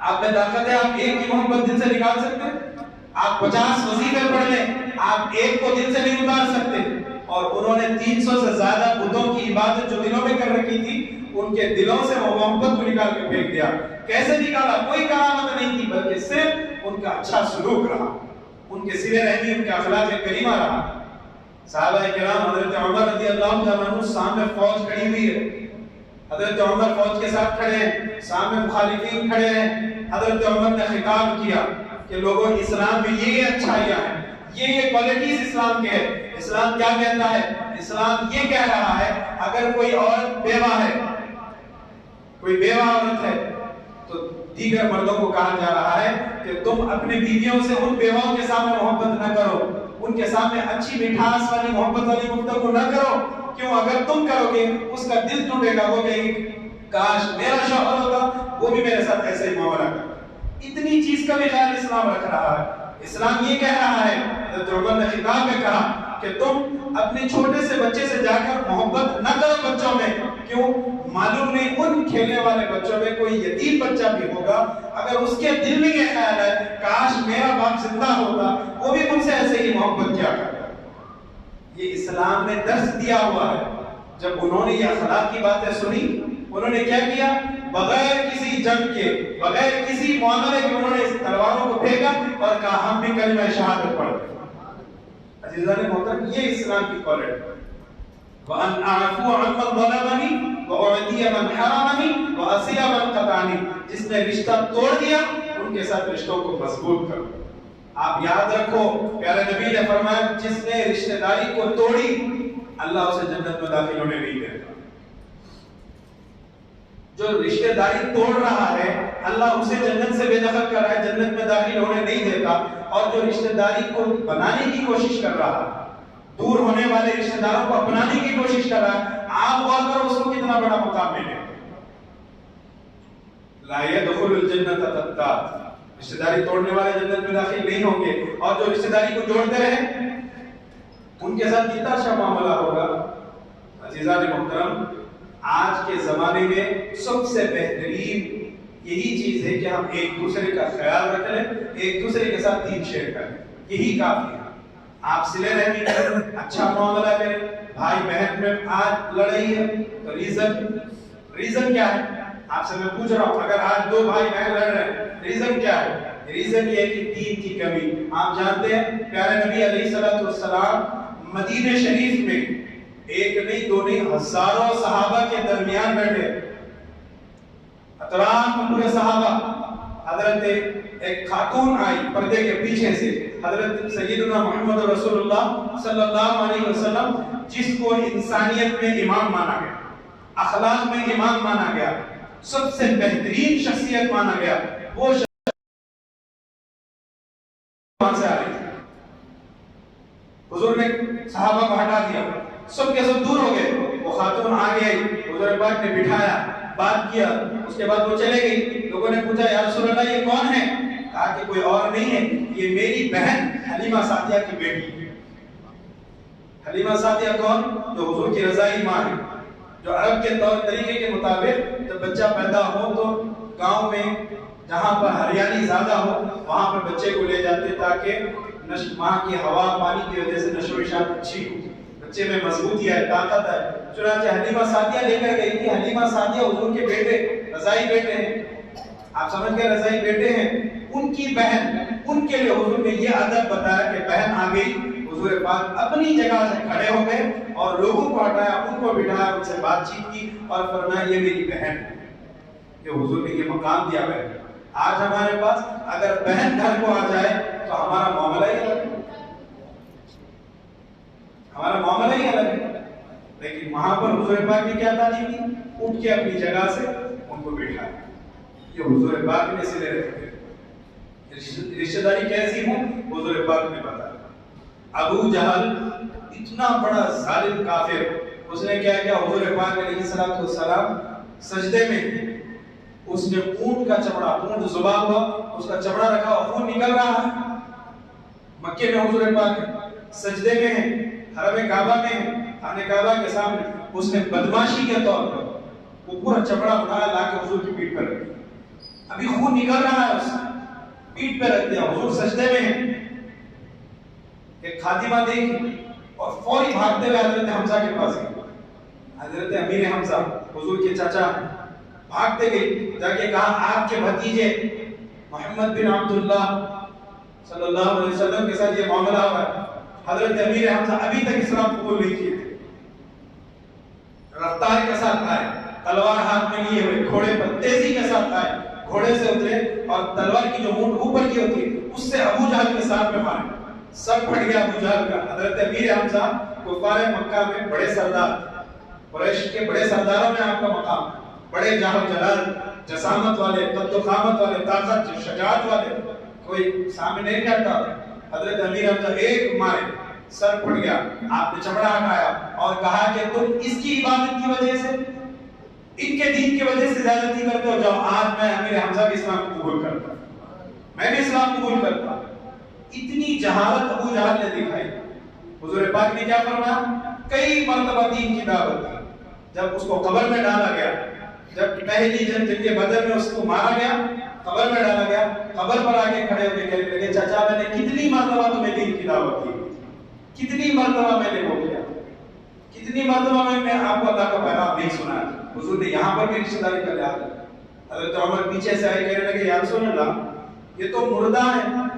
آپ میں طاقت ہے، آپ ایک کی محبت دل سے نکال سکتے ہیں؟ آپ 50 وظیفے پڑھ لیں، آپ ایک کو دل سے نہیں اتار سکتے۔ اور انہوں نے 300 سے زیادہ بتوں کی عبادت جو دلوں میں کر رکھی تھی، ان کے دلوں سے وہ محبت کو نکال کے پھینک دیا۔ کیسے نکالا؟ کوئی کرامت نہیں تھی، بلکہ صرف ان کا اچھا سلوک رہا، ان کے صلہ رحمی، ان کا اخلاق کریمہ رہا۔ صحابہ کرام، حضرت عمر رضی اللہ تعالیٰ عنہ سامنے فوج کھڑی ہوئی ہے، حضرت عمر فوج کے ساتھ کھڑے ہیں، سامنے مخالفین کھڑے ہیں۔ حضرت عمر نے خطاب کیا کہ لوگوں، اسلام میں یہ اچھائیاں ہیں، یہ کوالٹیز اسلام کے ہیں۔ اسلام کیا کہتا ہے؟ اسلام یہ کہہ رہا ہے اگر کوئی عورت بیوہ ہے، کوئی بیوہ عورت ہے، تو دیگر مردوں کو کہا جا رہا ہے کہ تم اپنی بیویوں سے ان بیواؤں کے سامنے محبت نہ کرو، ان کے سامنے اچھی مٹھاس والی محبت والی گفتگو نہ کرو۔ کیوں؟ اگر تم کرو گے اس کا دل ٹوٹے گا، وہ کہے گی کاش میرا شوہر ہوتا وہ بھی میرے ساتھ ایسے ہی معاملہ کرتا۔ اتنی چیز کا بھی خیال اسلام رکھ رہا ہے۔ اسلام یہ کہہ رہا ہے، حضرت عمر نے خطاب میں کہا کہ تم اپنے چھوٹے سے بچے سے جا کر محبت نہ کرو بچوں میں۔ کیوں؟ معلوم نہیں ان کھیلنے والے بچوں میں کوئی یتیم بچہ بھی ہوگا، اگر اس کے دل میں یہ خیال ہے کاش میرا باپ زندہ ہوتا وہ بھی مجھ سے ایسے ہی محبت کیا کرتا۔ یہ اسلام نے درس دیا ہوا ہے۔ جب انہوں نے یہ اخلاق کی باتیں سنی، انہوں نے کیا کیا؟ بغیر کسی جنگ کے، بغیر کسی معاملے کے انہوں نے اس تلواروں کو پھینکا اور کہا ہم بھی کلمہ شہادت پڑھتے ہیں۔ عزیزان محترم، یہ اسلام کی کوالٹی ہے۔ وَأَنْ أَعْفُوَ عَمَّنْ ظَلَمَنِي وَأُعْدِيَ مَنْ حَرَمَنِي وَأَصِلَ مَنْ قَطَعَنِي۔ جس نے رشتہ توڑ دیا ان کے ساتھ رشتوں کو مضبوط کرو۔ آپ یاد رکھو، پیارے نبی نے فرمایا جس نے رشتہ داری کو توڑی اللہ اسے جنت میں داخل ہونے نہیں دیتا۔ جو رشتہ داری توڑ رہا ہے اللہ اسے جنت سے بے دخل کر رہا ہے، جنت میں داخل ہونے نہیں دیتا۔ اور جو رشتہ داری کو بنانے کی کوشش کر رہا ہے، دور ہونے والے رشتہ داروں کو اپنانے کی کوشش کر رہا ہے، آپ غور کرو اس کو کتنا بڑا مقام ملے۔ لا يدخل الجنت قطات، رشتہ داری توڑنے والے جنت میں داخل نہیں ہوں گے۔ اور جو رشتہ داری کو جوڑتے رہے ان کے ساتھ کتنا اچھا معاملہ ہوگا۔ عزیزان محترم، آج کے زمانے میں سب سے بہترین یہی چیز ہے کہ ہم ایک دوسرے کا خیال رکھ لیں، ایک دوسرے کے ساتھ دین شیئر کریں، یہی کافی ہے۔ آپ صلہ رحمی کریں، اچھا معاملہ کریں۔ بھائی بہن میں آج لڑائی ہے تو ریزن کیا ہے؟ آپ سے میں پوچھ رہا ہوں، اگر آج دو بھائی بہن لڑ رہے ہیں ریزن کیا ہے؟ ریزن یہ ہے کہ دین کی کمی۔ آپ جانتے ہیں پیارے نبی علیہ الصلوۃ والسلام مدینہ شریف میں ایک نہیں دو نہیں ہزاروں صحابہ کے درمیان بیٹھے، اطراف پورے صحابہ۔ حضرت ایک خاتون آئی پردے کے پیچھے سے، حضرت سیدنا محمد رسول اللہ صلی اللہ علیہ وسلم، جس کو انسانیت میں امام مانا گیا، اخلاق میں امام مانا گیا، سب سے بہترین شخصیت مانا گیا، وہ وہاں سے آ رہی تھی۔ حضور نے صحابہ کو ہٹا دیا، سب کے سب دور ہو گئے۔ وہ خاتون آ گئی، حضور پاک نے بٹھایا، بات کیا، اس کے بعد وہ چلے گئی۔ لوگوں نے پوچھا یا رسول اللہ یہ کون ہے؟ کہا کہ کوئی اور نہیں ہے، یہ میری بہن حلیمہ سعدیہ کی بیٹی۔ حلیمہ سعدیہ کون؟ جو حضور کی رضائی ماں ہے، جو عرب کے طور طریقے کے مطابق جب بچہ پیدا ہو تو گاؤں میں جہاں پر ہریالی زیادہ ہو وہاں پر بچے کو لے جاتے تاکہ ماں کی ہوا پانی کی وجہ سے نشو و نشاط اچھی ہو، بچے میں مضبوطی ہے، طاقت ہے۔ چنانچہ حلیمہ سعدیہ لے کر گئی تھی۔ حلیمہ سعدیہ حضور کے بیٹے، رضائی بیٹے ہیں، آپ سمجھ گئے رضائی بیٹے ہیں، ان کی بہن، ان کے لیے حضور نے یہ ادب بتایا کہ بہن آ گئی، حضور پاک اپنی جگہ سے کھڑے ہو گئے اور لوگوں کو ہٹایا، ان کو بٹھایا، ان سے بات چیت کی اور فرمایا یہ میری بہن ہے، کہ حضور نے یہ مقام دیا ہے۔ آج ہمارے پاس اگر بہن گھر کو آ جائے تو ہمارا معاملہ ہی الگ ہے، ہمارا معاملہ ہی الگ ہے. لیکن وہاں پر حضور پاک نے کیا تعلیم دی؟ اٹھ کے اپنی جگہ سے ان کو بٹھایا. یہ حضور پاک نے سلے رکھے. رشتہ داری کیسی ہو حضور پاک نے بتایا. ابو جہل اتنا بڑا ظالم کافر، اس نے کیا کیا؟ حضور پاک علیہ السلام سجدے میں اس نے اونٹ کا چمڑا، اونٹ ذبح ہوا، اس کا چمڑا رکھا، خون نکل رہا ہے. مکے میں حضور پاک سجدے میں ہیں، حرم کعبہ میں ہیں، خانہ کعبہ کے سامنے. اس نے بدماشی کے طور پر وہ پورا چمڑا اٹھایا، لا کے حضور کی پیٹھ پر رکھ دیا. ابھی خون نکل رہا ہے، اس پیٹھ پہ رکھ دیا. حضور سجدے میں ہیں. ایک خاتمہ دیکھی اور فوری بھاگتے ہوئے حضرت حمزہ کے پاس گئے. حضرت امیر حمزہ حضور کے چچا بھاگتے گئے، جا کے کہا آپ کے بھتیجے محمد بن عبداللہ صلی اللہ علیہ وسلم کے ساتھ یہ معاملہ ہوا ہے. حضرت امیر حمزہ ابھی تک اسلام قبول نہیں کیے تھے. رفتار کے ساتھ آئے، تلوار ہاتھ میں لیے ہوئے، گھوڑے پر تیزی کے ساتھ آئے، گھوڑے سے اترے اور تلوار کی جو مونٹ اوپر کی ہوتی ہے اس سے ابو جہل کے ساتھ میں مارے. سب پھٹ گیا ابو جہل کا. حضرت امیر حمزہ کفار مکہ میں بڑے سردار، قریش کے بڑے سرداروں میں آپ کا مقام، بڑے جاہ جلال، جسامت والے، قد و قامت والے، طاقت شجاعت والے، کوئی سامنے نہیں جاتا. حضرت امیر حمزہ ایک مارے، سر پھٹ گیا. آپ نے چمڑا ہٹایا اور کہا کہ تم اس کی عبادت کی وجہ سے، ان کے دین کی وجہ سے زیادتی کرتے ہو. جاؤ آج میں امیر حمزہ کے اسلام قبول کرتا ہوں، میں بھی اسلام قبول کرتا ہوں. اتنی جہالت ابو جہل نے دکھائی. حضور پاک نے کیا فرمایا؟ کئی مرتبہ دین کی دعوت دی. جب اس کو قبر میں ڈالا گیا، جب پہلی جنگ بدر میں اس کو مارا گیا، قبر میں ڈالا گیا، قبر پر آگے کھڑے ہو کے کہنے لگے چچا میں نے کتنی مرتبہ تمہیں دین کی دعوت دی، کتنی مرتبہ میں نے وہ کیا، کتنی مرتبہ میں آپ کو اللہ کا پیغام نہیں سنا. حضور نے یہاں پر بھی رشتہ داری کا لحاظ. حضرت عمر پیچھے سے آئے کہنے لگے یا رسول اللہ یہ تو مردہ ہے،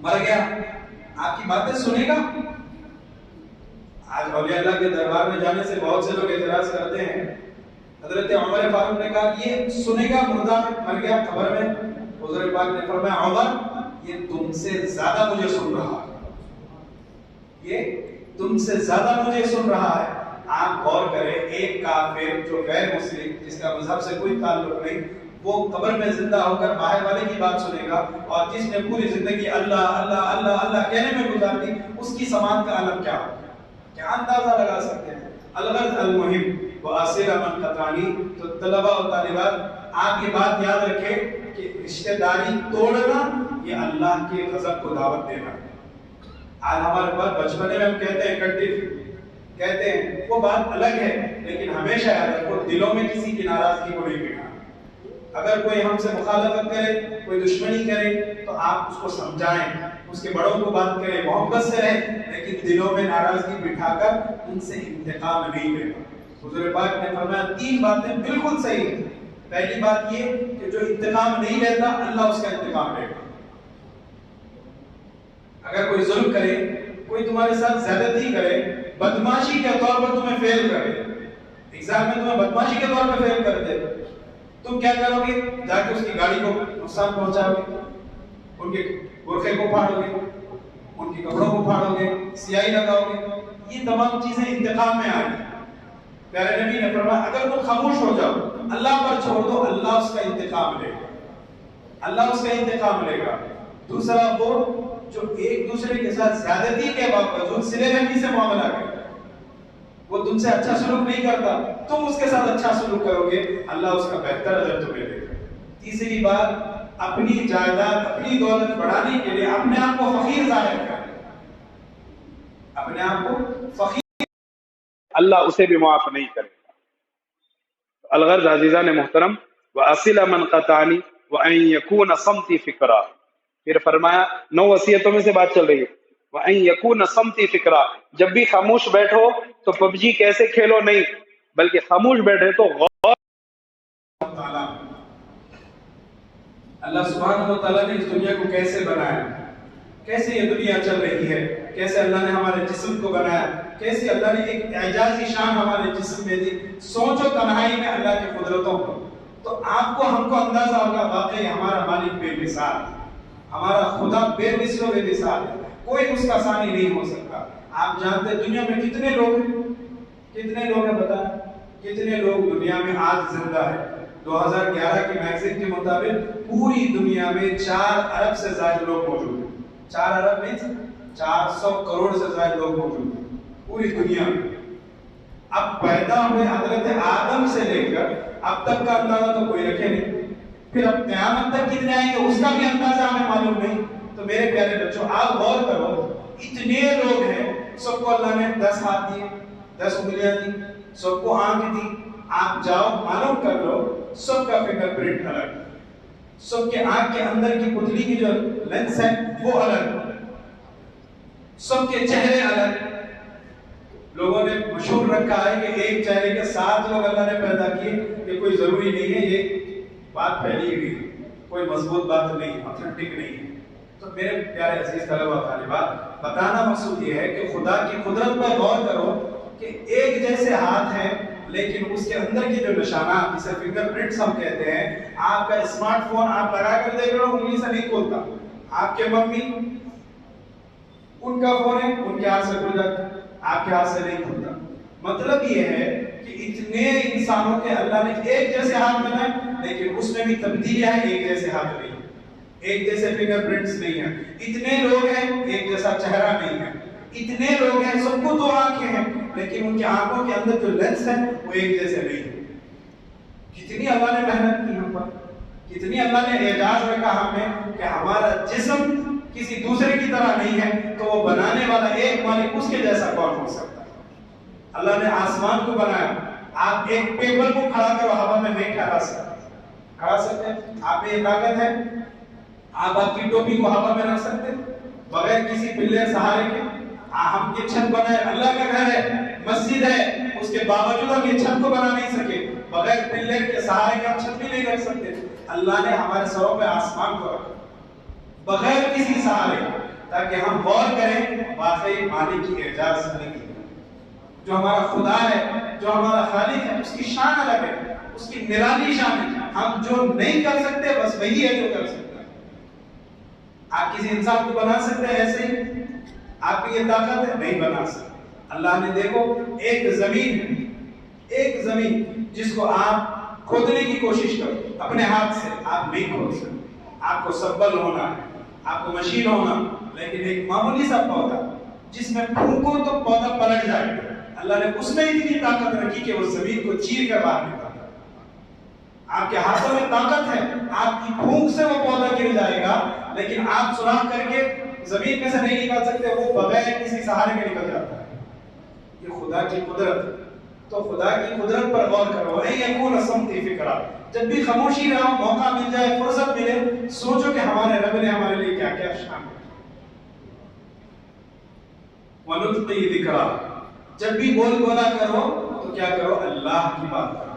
مر گیا، آپ کی باتیں سنے گا؟ آج اولیاء اللہ کے دربار میں جانے سے بہت سے لوگ اعتراض کرتے ہیں. حضرت عمر فاروق نے کہا یہ سنے گا؟ مردہ مر گیا قبر میں. حضور پاک نے فرمایا عمر یہ تم سے زیادہ مجھے سن رہا ہے، یہ تم سے زیادہ مجھے سن رہا ہے. آپ غور کریں، ایک کافر جو غیر مسلم جس کا مذہب سے کوئی تعلق نہیں، وہ قبر میں زندہ ہو کر باہر والے کی بات سنے گا، اور جس نے پوری زندگی اللہ اللہ اللہ اللہ کہنے میں گزار دی اس کی سماعت کا عالم کیا ہوگا؟ کیا اندازہ لگا سکتے ہیں؟ الغرض المہم وآصل من قطعنی. تو طلبہ و طالبات آپ یہ بات یاد رکھیں کہ رشتہ داری توڑنا یہ اللہ کے غضب کو دعوت دینا. آج ہمارے پاس بچپنے میں ہم کہتے ہیں کٹی کہتے ہیں، وہ بات الگ ہے، لیکن ہمیشہ یاد رکھو دلوں میں کسی کی ناراضگی کو نہیں بٹھانا. اگر کوئی ہم سے مخالفت کرے، کوئی دشمنی کرے تو آپ اس کو سمجھائیں، اس کے بڑوں کو بات کریں، محبت سے رہیں، لیکن دلوں میں ناراضگی بٹھا کر ان سے انتقام نہیں لینا. حضور پاک نے فرمایا 3 باتیں بالکل صحیح ہیں. پہلی بات یہ کہ جو انتقام نہیں لیتا اللہ اس کا انتقام لے گا. اگر کوئی ظلم کرے، کوئی تمہارے ساتھ زیادتی کرے، بدماشی کے طور پر تمہیں فیل کرے، ایگزام میں تمہیں بدماشی کے طور پر فیل کر دے، تم کیا کرو گے؟ جا کے اس کی گاڑی کو نقصان پہنچاؤ گے، ان کے برقعے کو پھاڑو گے، ان کے کپڑوں کو پھاڑو گے، سیاہی لگاؤ گے. یہ تمام چیزیں انتقام میں آئی. پیارے نبی نے فرمایا اگر تم خاموش ہو جاؤ، اللہ پر چھوڑ دو، اللہ اس کا انتقام لے گا، اللہ اس کا انتقام لے گا. دوسرا وہ جو ایک دوسرے کے ساتھ زیادتی کے باوجود صلہ رحمی سے معاملہ کرے، وہ تم سے اچھا سلوک نہیں کرتا، تم اس کے ساتھ اچھا سلوک کرو گے، اللہ اس کا بہتر اجر تمہیں دے گا. تیسری بات، اپنی جائیداد اپنی دولت بڑھانے کے لیے اپنے آپ کو فقیر ظاہر کریں، اپنے آپ کو فقیر، اللہ اسے بھی معاف نہیں کرے گا. الغرض عزیزان محترم، وَأَصِلَ مَنْ قَطَعَنِي وَأَنْ يَكُونَ صَمْتِي فِكْرًا. پھر فرمایا 9 وصیتوں میں سے بات چل رہی ہے، وَأَنْ يَكُونَ صَمْتِي فِكْرًا. جب بھی خاموش بیٹھو تو پب جی کیسے کھیلو نہیں، بلکہ خاموش بیٹھے تو غور. اللہ سبحانہ و تعالیٰ نے اس دنیا کو کیسے بنایا، کیسے یہ دنیا چل رہی ہے، کیسے اللہ نے ہمارے جسم کو بنایا، کیسے اللہ نے ایک اعجازی شان ہمارے جسم میں دی. سوچو تنہائی میں اللہ کی قدرتوں کو. تو آپ کو ہم کو اندازہ ہوگا واقعی ہمارا مالک بے مثال ہے، ہمارا خدا بے مثل و بے مثال ہے، کوئی اس کا ثانی نہیں ہو سکتا۔ آپ جانتے ہیں دنیا میں کتنے لوگ ہیں؟ کتنے لوگ ہیں بتائیں؟ کتنے لوگ دنیا میں آج زندہ ہیں؟ 2011 کی میگزین کے مطابق پوری دنیا میں 4 ارب سے زائد لوگ موجود ہیں۔ 4 ارب میں 400 کروڑ سے زائد لوگ موجود ہیں پوری دنیا میں۔ اب پیدا ہوئے حضرت آدم سے لے کر اب تک کا اندازہ تو کوئی رکھے نہیں، پھر اب قیامت تک کتنے آئیں گے اس کا بھی اندازہ ہمیں معلوم نہیں۔ تو میرے پیارے بچوں آپ غور کرو، اتنے لوگ ہیں، سب کو اللہ نے 10 ہاتھ دیے، 10 انگلیاں دی، سب کو آنکھ دی۔ آپ جاؤ معلوم کر لو سب کا فنگر پرنٹ الگ، سب کے آنکھ کے اندر کی پتلی کی جو لینس ہے وہ الگ، سب کے چہرے الگ۔ لوگوں نے مشہور رکھا ہے کہ ایک چہرے کے 7 لوگ اللہ نے پیدا کیے، یہ کوئی ضروری نہیں ہے، یہ بات پھیلی ہوئی ہے، کوئی مضبوط بات نہیں، اوتھینٹک نہیں ہے۔ تو میرے پیارے عزیز طلبہ و طالبات، بتانا مقصود یہ ہے کہ خدا کی قدرت پر غور کرو کہ ایک جیسے ہاتھ ہیں لیکن اس کے اندر کے جو نشانات جسے فنگر پرنٹس ہم کہتے ہیں، آپ کا اسمارٹ فون آپ لگا کر دیکھ رہے ہو انگلی سے نہیں کھولتا، آپ کے ممی ان کا فون ہے ان کے ہاتھ سے کھل جاتا ہے، آپ کے ہاتھ سے نہیں کھلتا۔ مطلب یہ ہے کہ اتنے انسانوں کے اللہ نے ایک جیسے ہاتھ بنائے لیکن اس میں بھی تبدیلیاں ہیں، ایک جیسے ہاتھ نہیں ہے، ایک جیسے فنگر پرنٹس نہیں ہیں، اتنے لوگ ہیں ایک جیسا چہرہ نہیں ہے، اتنے لوگ ہیں سب کو 2 آنکھیں ہیں لیکن ان کی آنکھوں کے اندر جو لینس ہے وہ ایک جیسے نہیں ہے۔ کتنی اللہ نے محنت کی ہم پر، کتنی اللہ نے اعجاز رکھا ہمیں کہ ہمارا جسم کسی دوسرے کی طرح نہیں ہے، تو وہ بنانے والا ایک مالک اس کے جیسا کون ہو سکتا ہے؟ اللہ نے آسمان کو بنایا، آپ ایک پیپر کو کھڑا کرو ہوا میں نہیں کھڑا سکتے، آپ میں یہ طاقت ہے؟ آپ کی ٹوپی کو ہوا میں رکھ سکتے بغیر کسی پلے سہارے کے؟ ہم یہ چھت بنائے، اللہ کا گھر ہے، مسجد ہے، اس کے باوجود ہم یہ چھت کو بنا نہیں سکے، بغیر پلے کے سہارے کے ہم چھت بھی نہیں رکھ سکتے۔ اللہ نے ہمارے سروں پہ آسمان کو رکھا بغیر کسی سہارے، تاکہ ہم غور کریں واقعی مالک کی اعجاز نہیں ہے۔ جو ہمارا خدا ہے، جو ہمارا خالق ہے، اس کی شان الگ ہے، اس کی نرالی شان ہے۔ ہم جو نہیں کر سکتے بس وہی ہے جو کر سکتا ہے۔ آپ کسی انسان کو بنا سکتے ہیں ایسے ہی؟ آپ کی یہ طاقت ہے؟ نہیں بنا سکتے۔ اللہ نے دیکھو ایک زمین ہے، ایک زمین جس کو آپ کھودنے کی کوشش کرو اپنے ہاتھ سے، آپ نہیں کھود سکتے، آپ کو سبل ہونا ہے، آپ کو مشین ہونا، لیکن ایک معمولی سا پودا جس میں پھونکو تو پودا پلٹ جائے گا، اللہ نے اس میں اتنی طاقت رکھی کہ وہ زمین کو چیر کر باہر نکالا۔ آپ کے ہاتھوں میں طاقت ہے، آپ کی پھونک سے وہ پودا گر جائے گا، لیکن آپ سوراخ کر کے زمین میں سے نہیں نکال سکتے، وہ بغیر کسی سہارے کے نکل جاتا ہے۔ یہ خدا کی قدرت۔ تو خدا کی قدرت پر غور کرو، اے یکون سمتی فکرا، جب بھی خاموشی رہو، موقع مل جائے، فرصت ملے، سوچو کہ ہمارے رب نے ہمارے لیے کیا کیا شان ہے۔ وَنُطْقِي ذِكْرَا، جب بھی بول بولا کرو تو کیا کرو؟ اللہ کی بات کرو۔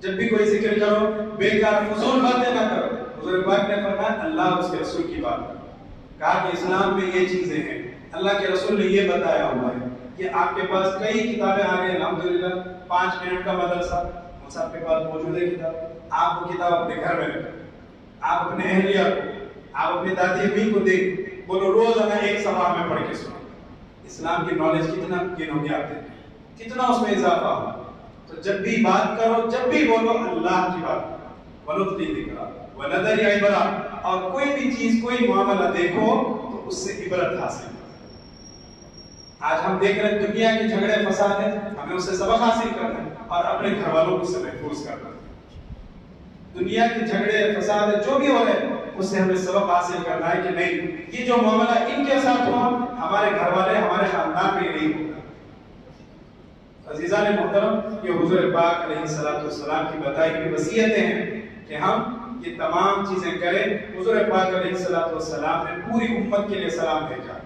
جب بھی کوئی ذکر کرو بیکار فضول باتیں نہ کرو۔ حضور پاک نے فرمایا اللہ اس کے رسول کی بات کرو، کہا کہ اسلام میں یہ چیزیں ہیں، اللہ کے رسول نے یہ بتایا ہوا ہے۔ یہ آپ کے پاس کئی کتابیں آ گئی الحمدللہ، 5 منٹ کا مدرسہ مصحف کے پاس موجود ہے کتاب، آپ وہ کتاب اپنے گھر میں رکھیں، آپ اپنے اہلیہ کو، آپ اپنی دادی امی کو دیں، بولو روزانہ ایک صفحہ میں پڑھ کے سنو۔ اسلام کی نالج کتنا گین ہو گیا آپ دیکھیں، کتنا اس میں اضافہ ہوا۔ تو جب بھی بات کرو، جب بھی بولو اللہ کی بات کرو، وَنُطْقِي ذِكْرَا وَنَذَرِ عِبْرَةً، اور کوئی بھی چیز، کوئی معاملہ دیکھو تو اس سے عبرت حاصل کرو۔ آج ہم دیکھ رہے ہیں دنیا کے جھگڑے فساد ہیں، ہمیں اس سے سبق حاصل کرنا ہے اور اپنے گھر والوں کو اس سے محفوظ کرنا ہے۔ دنیا کے جھگڑے فساد جو بھی ہو رہے ہیں اس سے ہمیں سبق حاصل کرنا ہے کہ نہیں، یہ جو معاملہ ان کے ساتھ ہوا ہمارے گھر والے، ہمارے خاندان میں نہیں ہوگا۔ عزیزان محترم، یہ حضور پاک علیہ السلام کی بتائی ہوئی وصیتیں ہیں کہ ہم یہ تمام چیزیں کریں۔ حضور پاک علیہ السلام نے پوری امت کے لیے سلام بھیجا۔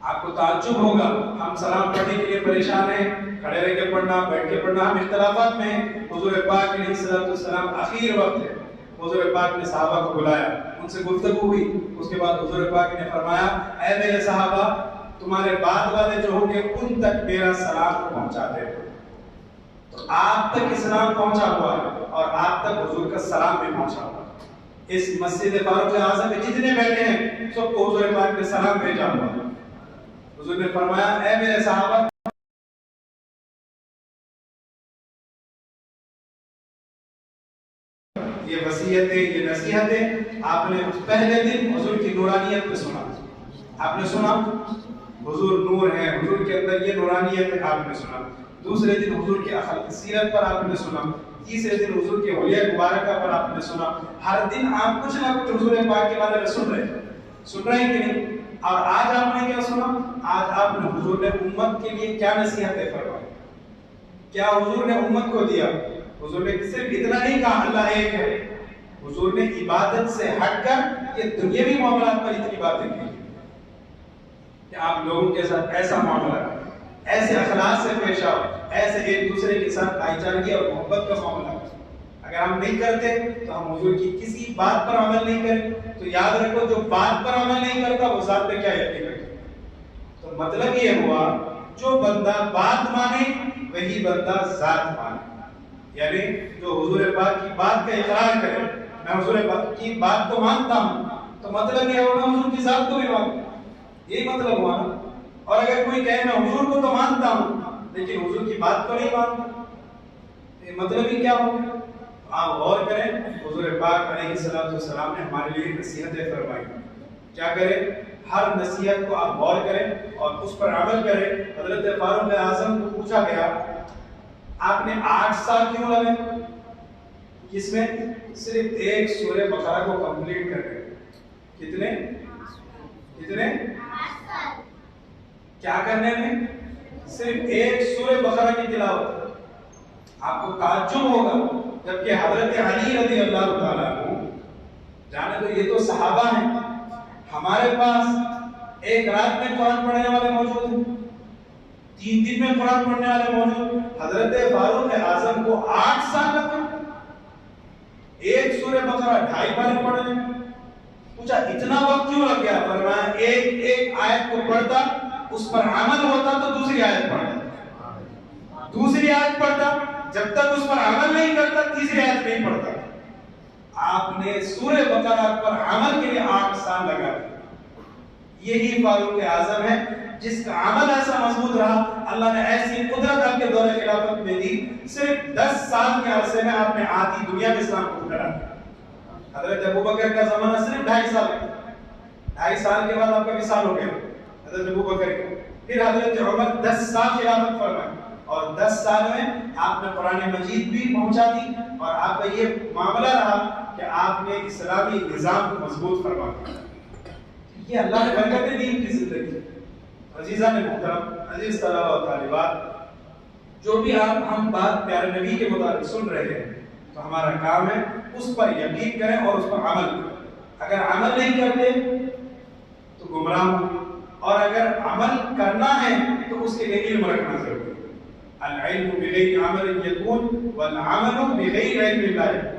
آپ کو تعجب ہوگا، ہم سلام پڑھنے کے لیے پریشان ہیں، کھڑے رہ کے پڑھنا، بیٹھ کے پڑھنا، ہم اختلافات میں ہیں۔ حضور پاک علیہ السلام آخر وقت ہے، حضور پاک نے صحابہ کو بلایا، ان سے گفتگو ہوئی، اس کے بعد حضور پاک نے فرمایا اے میرے صحابہ، تمہارے بعد والے جو ہوں گے ان تک میرا سلام پہنچا دے۔ تو آپ تک اسلام پہنچا ہوا ہے اور آپ تک حضور کا سلام بھی پہنچا ہوا ہے۔ اس مسجد فاروق اعظم میں جتنے بیٹھے ہیں سب کو حضور پاک نے سلام بھیجا ہوا ہے۔ حضور نے فرمایا اے میرے صحابہ یہ وصیتیں یہ نصیحتیں آپ نے پہلے دن حضور کی نورانیت پہ سنا، آپ نے سنا حضور نور ہے، حضور کے اندر یہ نورانیت ہے، آپ نے سنا۔ دوسرے دن حضور کی اخلاق سیرت پر آپ نے سنا، تیسرے دن حضور کے حلیہ مبارکہ پر آپ نے سنا۔ ہر دن آپ کچھ نہ کچھ حضور پاک کے بارے میں سن رہے ہیں کہ نہیں؟ اور آج آپ نے کیا سنا؟ آج آپ نے حضور نے امت کے لیے کیا نصیحتیں فرمائی، کیا حضور نے امت کو دیا؟ حضور نے صرف اتنا نہیں کہا اللہ ایک ہے، حضور نے عبادت سے ہٹ کر یہ دنیاوی معاملات پر اتنی باتیں کی کہ آپ لوگوں کے ساتھ ایسا معاملہ کریں، ایسے اخلاق سے پیش آؤ، ایسے ایک دوسرے کے ساتھ بھائی چارگی اور محبت کا معاملہ کریں۔ اگر ہم نہیں کرتے تو ہم حضور کی کسی بات پر عمل نہیں کریں، تو یاد رکھو جو بات پر عمل نہیں کرتا وہ ذات پہ کیا یقین رکھے۔ تو مطلب یہ ہوا جو بندہ بات مانے وہی بندہ ذات مانے، یعنی جو حضور پاک کی بات کا اقرار کرے میں حضور پاک کی بات کو مانتا ہوں، تو مطلب یہ ہوگا حضور کی ذات کو بھی مانتا، یہی مطلب ہوا نا۔ اور اگر کوئی کہے میں حضور کو تو مانتا ہوں لیکن حضور کی بات کو نہیں مانتا، یہ مطلب ہی کیا ہوگا؟ آپ غور کریں، حضور پاک علیہ السلام نے ہمارے لیے نصیحتیں فرمائی، کیا کریں؟ ہر نصیحت کو آپ غور کریں اور اس پر عمل کریں۔ حضرت فاروق اعظم کو پوچھا گیا آپ نے 8 سال کیوں لگے؟ کس میں؟ صرف ایک سورہ بقرہ کو کمپلیٹ کر گئے۔ کتنے 8 سال کیا کرنے میں؟ صرف ایک سورہ بقرہ کی تلاوت۔ آپ کو تعجب ہوگا جبکہ حضرت علی رضی اللہ تعالیٰ عنہ جانے تو یہ تو صحابہ ہیں، ہمارے پاس ایک رات میں قرآن پڑھنے والے موجود ہیں، 3 دن میں قرآن پڑھنے والے موجود۔ حضرت فاروق اعظم کو 8 سال لگے ایک سورہ بقرہ 2.5 پارے پڑھنے میں۔ پوچھا اتنا وقت کیوں لگ گیا؟ فرمایا ایک آیت کو پڑھتا، اس پر عمل ہوتا تو دوسری آیت پڑھتا، دوسری آیت پڑھتا، جب تک اس پر عمل نہیں کرتا تیسری آیت نہیں پڑھتا۔ آپ نے سورہ بقرہ پر عمل کے لیے 8 سال لگا۔ یہی فاروق اعظم ہے جس کا عمل ایسا مضبوط رہا، اللہ نے ایسی قدرت آپ کے دور خلافت میں دی، صرف 10 سال کے عرصے میں آپ نے آدھی دنیا میں اسلام کو پھیلا دیا۔ حضرت ابوبکر کا زمانہ صرف 2.5 سال، 2.5 سال کے بعد آپ کا وصال ہو گیا حضرت ابوبکر کا۔ پھر حضرت عمر 10 سال خلافت فرمائی اور 10 سال میں آپ نے قرآن مجید بھی پہنچا دی، اور آپ کا یہ معاملہ رہا کہ آپ نے اسلامی نظام کو مضبوط فرما دیا۔ یہ اللہ نے برکتیں دی ان کی زندگی۔ عزیزان محترم، عزیز طلباء و طالبات، جو بھی ہم بات پیارے نبی کے مطابق سن رہے ہیں تو ہمارا کام ہے اس پر یقین کریں اور اس پر عمل کریں۔ اگر عمل نہیں کرتے تو گمراہ ہوں، اور اگر عمل کرنا ہے تو اس کے لیے علم رکھنا ضروری ہے۔ العلم بغیر عمل یکون والعمل بغیر علم لا یکون۔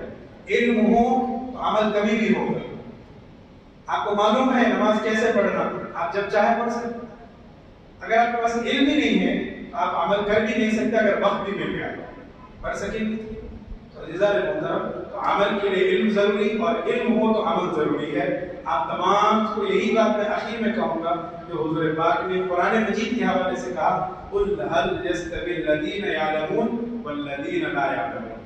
علم ہو تو عمل کبھی بھی ہوگا۔ آپ کو معلوم ہے نماز کیسے پڑھنا، آپ جب چاہے پڑھ سکتے۔ اگر آپ کے پاس علم ہی نہیں ہے تو آپ عمل کر بھی نہیں سکتے، اگر وقت بھی مل گیا پڑھ سکیں گے۔ تو عزیزان محترم، تو عمل کے لیے علم ضروری، اور علم ہو تو عمل ضروری ہے۔ آپ تمام کو یہی بات میں آخر میں کہوں گا جو حضور پاک نے قرآن مجید کے حوالے سے کہا، قُلْ هَلْ يَسْتَوِي الَّذِينَ يَعْلَمُونَ وَالَّذِينَ لَا يَعْلَمُونَ۔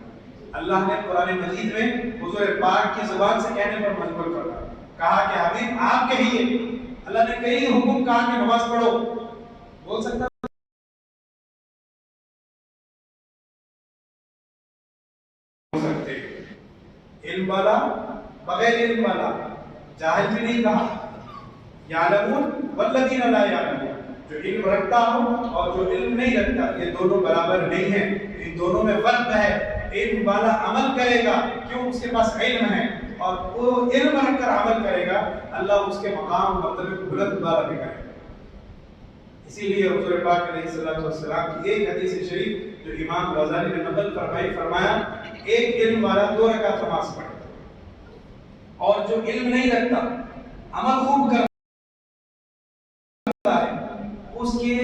اللہ نے قرآن مجید میں حضور پاک کی زبان سے کہنے پر مجبور کرا، کہا کہ حبیب آپ کہیے۔ اللہ نے کئی حکم کہا کہ نماز پڑھو، بول سکتا سکتے علم والا بغیر علم والا، جاہل بھی نہیں کہا۔ یعلمون والذین لا یعلمون، جو علم رکھتا ہو اور جو علم نہیں رکھتا، یہ دونوں برابر نہیں ہیں، ان دونوں میں فرق ہے۔ علم والا عمل کرے گا کیوں؟ اس کے پاس علم ہے، اور وہ علم رکھ کر عمل کرے گا، اللہ اس کے مقام مرتبے کو بلند بالا بھی کرے گا۔ اسی لیے حضور پاک علیہ السلام کی ایک حدیث شریف جو امام غزالی نے نقل فرمائی، فرمایا ایک علم والا 2 رکعت نماز پڑھے، اور جو علم نہیں رکھتا عمل خوب کرتا ہے اس کے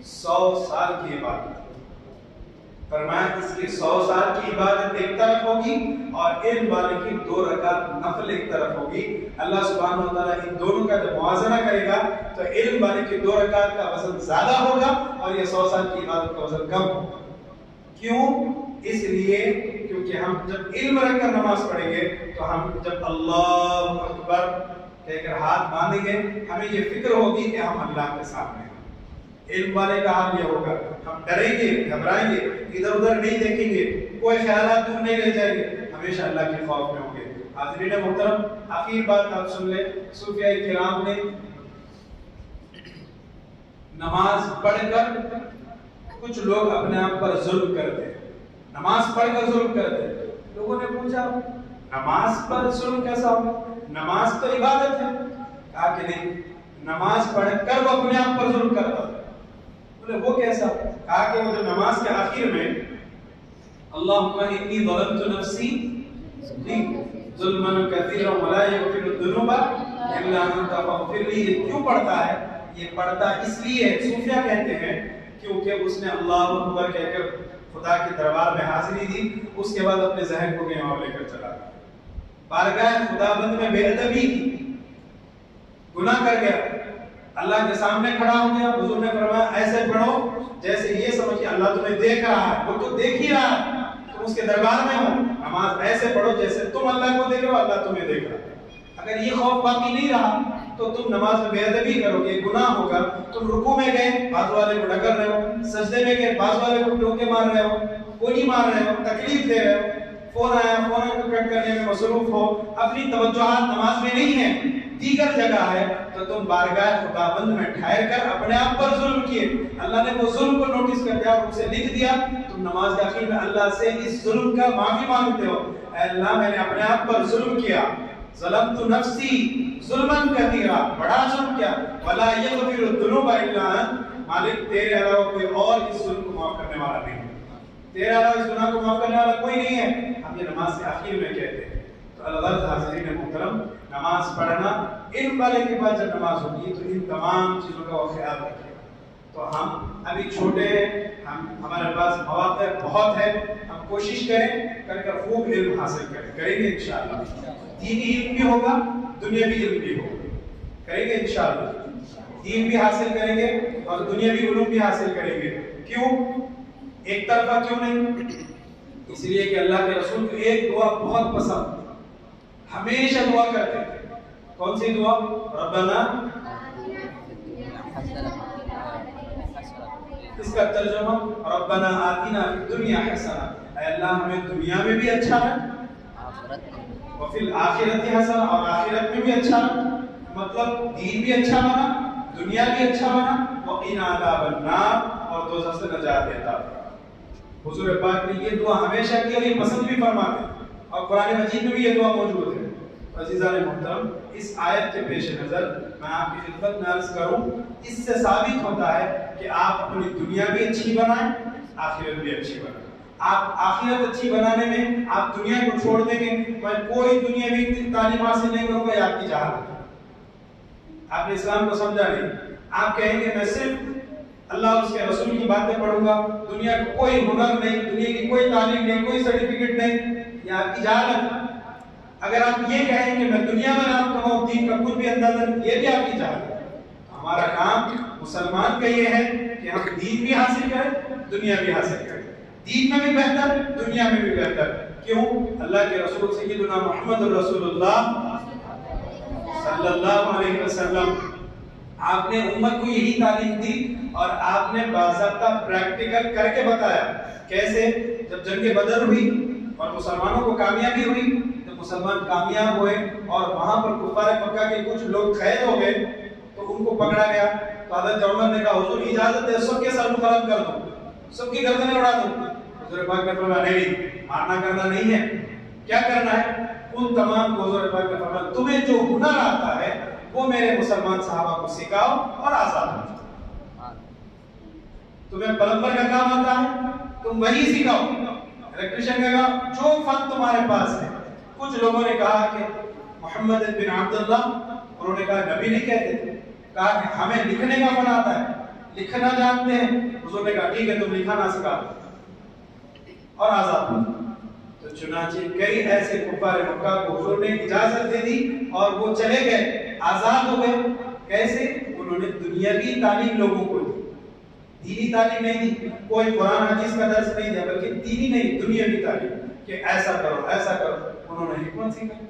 100 سال کی عبادت۔ فرمایا اس کی 100 سال کی عبادت ایک طرف ہوگی اور علم والے کی 2 رکعت نفل ایک طرف ہوگی. اللہ سبحانہ و تعالیٰ ان دونوں کا جب موازنہ کرے گا تو علم والے کی 2 رکعت کا وزن زیادہ ہوگا اور یہ 100 سال کی عبادت کا وزن کم ہوگا. کیوں؟ اس لیے کیونکہ ہم جب علم رکھ کر نماز پڑھیں گے تو ہم جب اللہ اکبر کہہ کر ہاتھ باندھیں گے ہمیں یہ فکر ہوگی کہ ہم اللہ کے سامنے ہیں. علم والے کا حال یہ ہوگا، ہم ڈریں گے، گھبرائیں گے، ادھر ادھر نہیں دیکھیں گے، کوئی خیالات دور نہیں رہ جائیں گے، ہمیشہ اللہ کے خوف میں ہوں گے. حاضرین محترم، آخر بات آپ سن لیں. صوفیاء کرام نے نماز پڑھ کر کچھ لوگ اپنے آپ پر ظلم کرتے ہیں، نماز پڑھ کر ظلم کرتے ہیں. لوگوں نے پوچھا نماز پر ظلم کیسا ہوگا؟ نماز تو عبادت ہے. کہا کہ نہیں، نماز پڑھ کر وہ اپنے آپ پر ظلم کرتا تھا. بولے وہ کیسا؟ کہا کہ وہ جو نماز کے آخر میں اللہم انی ظلمت نفسی ظلما کثیرا ولا یغفر الذنوب الا انت فاغفر لی، یہ کیوں پڑھتا ہے؟ یہ پڑھتا اس لیے صوفیاء کہتے ہیں کیونکہ اس نے اللہ اکبر کہہ کر خدا کے دربار میں حاضری دی، اس کے بعد اپنے ذہن کو کہیں اور لے کر چلا گیا، بارگاہ خداوند میں بے ادبی کی، گناہ کر گیا، اللہ کے سامنے کھڑا ہو گیا. حضور نے فرمایا ایسے پڑھو جیسے یہ سمجھ کہ اللہ تمہیں دیکھ رہا ہے، وہ تو دیکھ ہی رہا ہے، تم اس کے دربار میں ہو. نماز ایسے پڑھو جیسے تم اللہ کو دیکھ رہے ہو، اللہ تمہیں دیکھ رہا ہے. اگر یہ خوف باقی نہیں رہا تو تم نماز میں بے ادبی کرو گے، گناہ ہوگا. تم رکوع میں گئے، بازو والے کو ڈگر رہے ہو، سجدے میں گئے، بازو والے کو ٹوکے مار رہے ہو، گولی مار رہے ہو، تکلیف دے رہے ہو، فون آیا، فون کو کٹ کرنے میں مصروف ہو، اپنی توجہات نماز میں نہیں ہے، دیگر جگہ ہے، تو تم بارگاہ خداوند میں ٹھہر کر اپنے آپ پر ظلم کیے. اللہ نے وہ ظلم کو نوٹس کر دیا اور اسے لکھ دیا. تم نماز کے آخر میں اللہ سے اس ظلم کا معافی مانگتے ہو، اے اللہ میں نے اپنے آپ پر ظلم کیا، ظلمت نفسی ظلما کثیرا، بڑا ظلم کیا، ولا یغفر الذنوب الا انت، مالک تیرے علاوہ کوئی اور اس ظلم کو معاف کرنے والا نہیں، تیرے علاوہ اس گناہ کو معاف کرنے والا کوئی نہیں ہے. ہم یہ نماز کے آخر میں کہتے ہیں. تو اللہ حاضرین محترم، نماز پڑھنا، علم والے کے پاس جب نماز ہوگی تو ان تمام چیزوں کا وہ خیال رکھے. تو ہم ابھی چھوٹے ہیں، ہمارے پاس مواقع بہت ہے، ہم کوشش کر خوب علم حاصل کریں گے انشاءاللہ. دینی علم بھی ہوگا، دنیاوی علم بھی ہوگا، کریں گے انشاءاللہ. دین بھی حاصل کریں گے اور دنیاوی علوم بھی حاصل کریں گے. کیوں؟ ایک طرفہ کیوں نہیں؟ اس لیے کہ اللہ کے رسول کو ایک دعا بہت پسند، ہمیشہ دعا کرتے تھے. کون سی دعا؟ ربنا، اس کا ترجمہ ربنا آتنا فی الدنیا حسنہ، اے اللہ ہمیں دنیا میں بھی اچھا رکھ، وفی الآخرت حسنہ، اور آخرت میں بھی اچھا رکھ. مطلب دین بھی اچھا بنا، دنیا بھی اچھا بنا، وقنا عذاب النار، اور دوزخ سے نجات دیتا. حضور پاک نے یہ دعا ہمیشہ کی اور یہ پسند بھی فرماتے ہیں، اور قرآن مجید میں بھی یہ دعا موجود ہے. عزیزان محترم، اس آیت کے پیش نظر میں آپ کی خدمت میں عرض کروں، اس سے ثابت ہوتا ہے کہ آپ اپنی دنیا بھی اچھی بنائیں، آخرت بھی اچھی بنائیں. آپ آخرت اچھی بنانے میں آپ دنیا کو چھوڑ دیں گے، میں کوئی دنیاوی تعلیم حاصل نہیں کروں گا، یہ آپ کی جہالت ہے. آپ نے اسلام کو سمجھا نہیں. آپ کہیں گے میں صرف اللہ اور اس کے رسول کی باتیں پڑھوں گا، دنیا کو کوئی ہنر نہیں، دنیا کی کوئی تعلیم نہیں، کوئی سرٹیفکیٹ نہیں، یہ آپ کی جہالت ہے. اگر آپ یہ کہیں کہ میں دنیا میں نام کماؤں، دین کا کچھ بھی اندازہ نہیں، یہ بھی آپ کی جہالت ہے. ہمارا کام مسلمان کا یہ ہے کہ ہم دین بھی حاصل کریں، دنیا بھی حاصل کریں، دین میں بھی بہتر، دنیا میں بھی بہتر. کیوں؟ اللہ کے رسول سیدنا محمد رسول اللہ صلی اللہ علیہ وسلم، آپ نے امت کو یہی تعلیم دی اور آپ نے باضابطہ پریکٹیکل کر کے بتایا. کیسے؟ جب جنگ بدر ہوئی اور مسلمانوں کو کامیابی ہوئی، جب مسلمان کامیاب ہوئے اور وہاں پر کفار مکہ کے کچھ لوگ قید ہو گئے تو ان کو پکڑا گیا. تو حضرت عمر نے کہا حضور اجازت ہے سب کے سر قلم کر دو، سب کی گردنیں اڑا دو. حضور پاک نے فرمایا نہیں، مارنا کرنا نہیں ہے. کیا کرنا ہے؟ ان تمام کو حضور پاک نے فرمایا تمہیں جو ہنر آتا ہے وہ میرے مسلمان صحابہ کو سکھاؤ اور آزاد ہو جاؤ. تمہیں پلمبر کا کام آتا ہے تم وہی سکھاؤ، الیکٹریشین کا کام، جو فن تمہارے پاس ہے. کچھ لوگوں نے کہا کہ محمد بن عبداللہ، انہوں نے کہا نبی نہیں کہتے تھے، کہا کہ ہمیں لکھنے کا فن آتا ہے، لکھنا جانتے ہیں. حضور نے کہا ٹھیک ہے تم لکھنا سکھا دو. اور آزاد ہو جاؤ۔ تو چنانچہ کئی ایسے کفار مکہ کو حضور نے اجازت دے دی اور وہ چلے گئے، آزاد ہو گئے۔ کیسے؟ انہوں نے دنیاوی تعلیم لوگوں کو دی، دینی تعلیم نہیں دی، کوئی قرآن حدیث کا درس نہیں دیا، بلکہ دینی نہیں، دنیاوی تعلیم کہ ایسا کرو ایسا کرو، انہوں نے حکمت سکھائی۔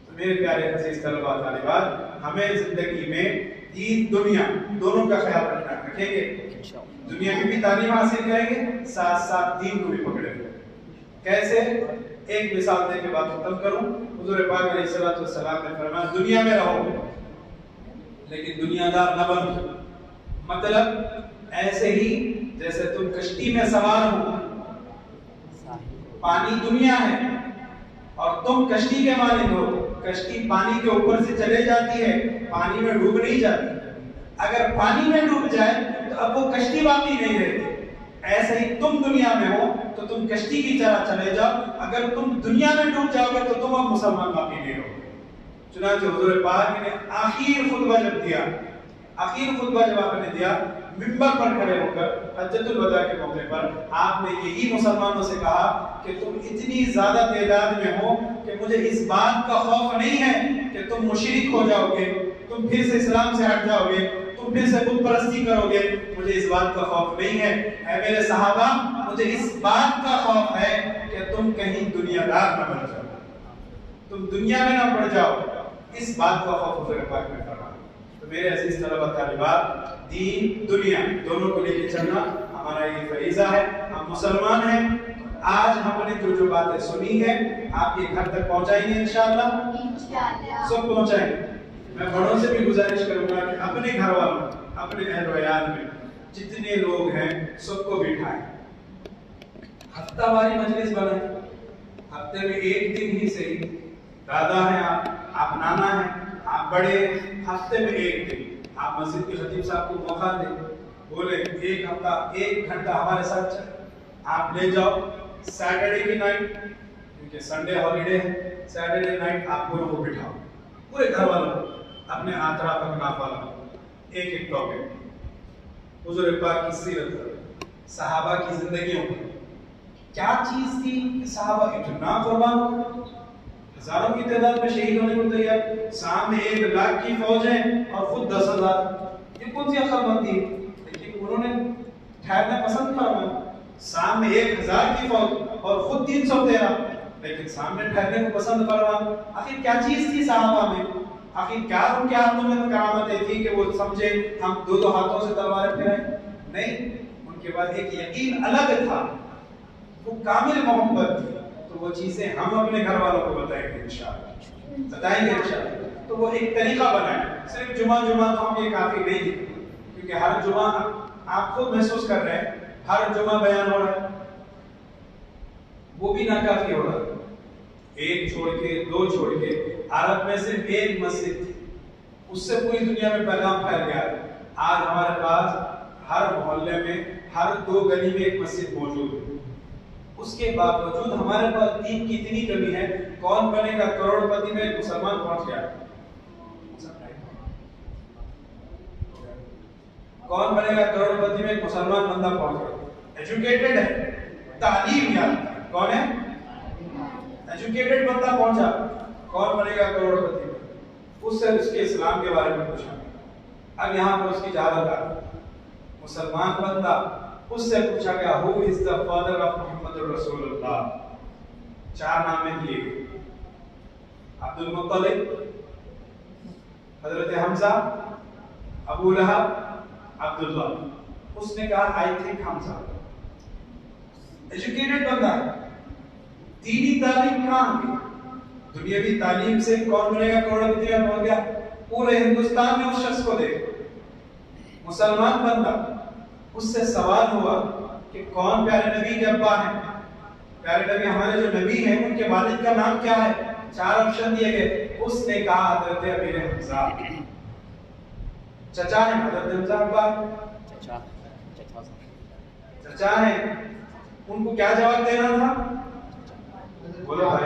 تو میرے پیارے عزیز طلباء طالبات، ہمیں زندگی میں دین دنیا دونوں کا خیال رکھیں گے، دنیا کی بھی تعلیم حاصل کریں گے، ساتھ ساتھ دین کو بھی پکڑیں گے۔ کیسے؟ ایک مثال دے کے بات ختم کروں۔ حضور پاک علیہ الصلوۃ والسلام نے فرمایا دنیا میں رہو لیکن دنیا دار نہ بنو۔ مطلب ایسے ہی جیسے تم کشتی میں سوار ہو، پانی دنیا ہے اور تم کشتی کے مالک ہو، کشتی پانی کے اوپر سے چلے جاتی ہے، پانی میں ڈوب نہیں جاتی۔ اگر پانی میں ڈوب جائے تو اب وہ کشتی باقی نہیں رہتی۔ ایسے ہی تم دنیا میں ہو تو تم کشتی کی طرح چلے جاؤ، اگر تم دنیا میں ڈوب جاؤ گے تو تم اب مسلمان باقی نہیں رہو۔ چنانچہ حضور پاک نے آخر خطبہ جب دیا، آخر خطبہ جب آپ نے دیا، منبر پر کھڑے ہو کر حجۃ الوداع کے موقع پر آپ نے یہی مسلمانوں سے کہا کہ تم اتنی زیادہ تعداد میں ہو کہ مجھے اس بات کا خوف نہیں ہے کہ تم مشرک ہو جاؤ گے، تم پھر سے اسلام سے ہٹ جاؤ گے، تم پھر سے بت پرستی کرو گے، مجھے اس بات کا خوف نہیں ہے۔ اے میرے صحابہ، مجھے اس بات کا خوف ہے کہ تم کہیں دنیا دار نہ بن جاؤ، تم دنیا میں نہ پڑ جاؤ، اس بات کا خوف حضور پاک نے فرمایا۔ تو میرے عزیز طلباء طالبات، دین دنیا دونوں کو لے کے چلنا ہمارا یہ فریضہ ہے۔ ہم مسلمان ہیں، آج ہم نے جو باتیں سنی ہے آپ یہ گھر تک پہنچائیں گے انشاءاللہ، سب پہنچائیں گے۔ میں بڑوں سے بھی گزارش کروں گا کہ اپنے گھر والوں، اپنے اہل و عیال میں جتنے لوگ ہیں سب کو بٹھائیں، ہفتہ واری مجلس بنائیں، ہفتے میں ایک دن ہی صحیح، دادا ہیں آپ نانا ہیں، آپ بڑے، ہفتے میں ایک دن آپ مسجد کے خطیب صاحب کو موقع دیں، بولے ایک ہفتہ 1 گھنٹہ ہمارے ساتھ چلے، آپ لے جاؤ سیٹرڈے کی نائٹ، کیونکہ سنڈے ہالیڈے ہے، سیٹرڈے نائٹ آپ پورے کو بٹھاؤ، پورے گھر والوں، اپنے اطراف اکناف والوں، ایک ٹاپک، حضور پاک کی سیرت، صحابہ کی زندگیوں پر کیا چیز تھی کہ صحابہ اتنا قربان ہو، ہزاروں کی تعداد میں شہید ہونے کو تیار، سامنے 1 لاکھ کی فوج ہے اور خود 10,000، یہ کون سی عقل بنتی ہے؟ لیکن انہوں نے ٹھہرنا پسند فرمایا، سامنے 1,000 کی فوج اور خود 313، لیکن سامنے ٹھہرنے کو پسند فرمایا۔ آخر کیا چیز تھی صحابہ میں؟ آخر کیا ان کے ہاتھوں میں کرامتیں تھی کہ وہ سمجھے ہم 2 ہاتھوں سے تلواریں پھیرائیں؟ نہیں، ان کے بعد ایک یقین الگ تھا، وہ کامل محبت تھی۔ تو وہ چیزیں ہم اپنے گھر والوں کو بتائیں گے انشاءاللہ، بتائیں گے انشاءاللہ۔ تو وہ ایک طریقہ بنائیں، صرف جمعہ تو ہم یہ کافی نہیں ہے، کیونکہ ہر جمعہ آپ خود محسوس کر رہے ہیں ہر جمعہ بیان ہو رہا ہے، وہ بھی ناکافی ہو رہا ہے، 1 چھوڑ کے 2 چھوڑ کے، عرب میں صرف 1 مسجد تھی، اس سے پوری دنیا میں پیغام پھیل گیا ہے۔ آج ہمارے پاس ہر محلے میں ہر 2 گلی میں 1 مسجد موجود ہے، اس کے باوجود ہمارے پاس دین کی اتنی کمی ہے۔ کون بنے گا کروڑ پتی میں مسلمان پہنچ گیا، کون بنے گا کروڑ پتی میں مسلمان بندہ پہنچ گیا، ایجوکیٹڈ ہے، تعلیم یافتہ، کون ہے ایجوکیٹڈ بندہ پہنچا، کون بنے گا کروڑ پتی میں، اس سے اس کے اسلام کے بارے میں پوچھا، اب یہاں پر اس کی جہالت آ گئی، مسلمان بندہ، اس سے پوچھا گیا ہو از دا فادر آف محمد رسول اللہ، 4 نامیں دیے گئے، عبد المطلب، حضرت حمزہ، ابو لہب، عبداللہ، اس نے کہا آئی تھنک حمزہ، ایجوکیٹڈ بندہ، دینی تعلیم کہاں کی، دنیاوی تعلیم سے کون بنے گا کروڑپتی میں پہنچ گیا، پورے ہندوستان میں اس شخص کو دیکھ، مسلمان بندہ، اس سے سوال ہوا کہ کون پیارے نبی کے ابا ہیں، پیارے نبی ہمارے جو نبی ہیں ان کے والد کا نام کیا ہے، 4 آپشن دیے گئے، اس نے کہا حضرت امیر حمزہ، چچا ہیں حضرت حمزہ، ابا چچا ہیں، ان کو کیا جواب دینا تھا، بولو بھائی،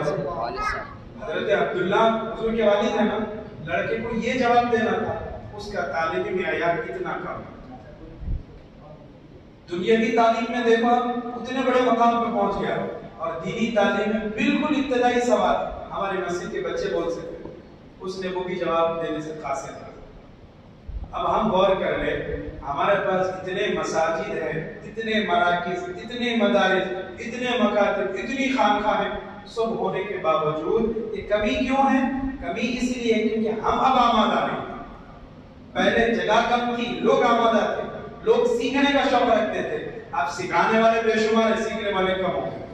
حضرت عبداللہ حضور کے والد ہیں نا، لڑکے کو یہ جواب دینا تھا، اس کا تعلیمی معیار کتنا کم، دنیاوی تعلیم میں دیکھو اتنے بڑے مقام پہ پہنچ گیا، اور دینی تعلیم میں بالکل ابتدائی سوال ہمارے مسجد کے بچے بول سکتے، اس نے وہ بھی جواب دینے سے قاصر تھا۔ اب ہم غور کر لیں، ہمارے پاس اتنے مساجد ہیں، اتنے مراکز، اتنے مدارس، اتنے مکاتب، اتنی خانقاہیں، سب ہونے کے باوجود یہ کمی کیوں ہے؟ کمی اس لیے کیونکہ ہم اب آمادہ نہیں۔ پہلے جگہ کم تھی، لوگ آمادہ تھے، لوگ سیکھنے کا شوق رکھتے تھے، اب سکھانے والے بے شمار ہیں، سیکھنے والے کم ہو گئے۔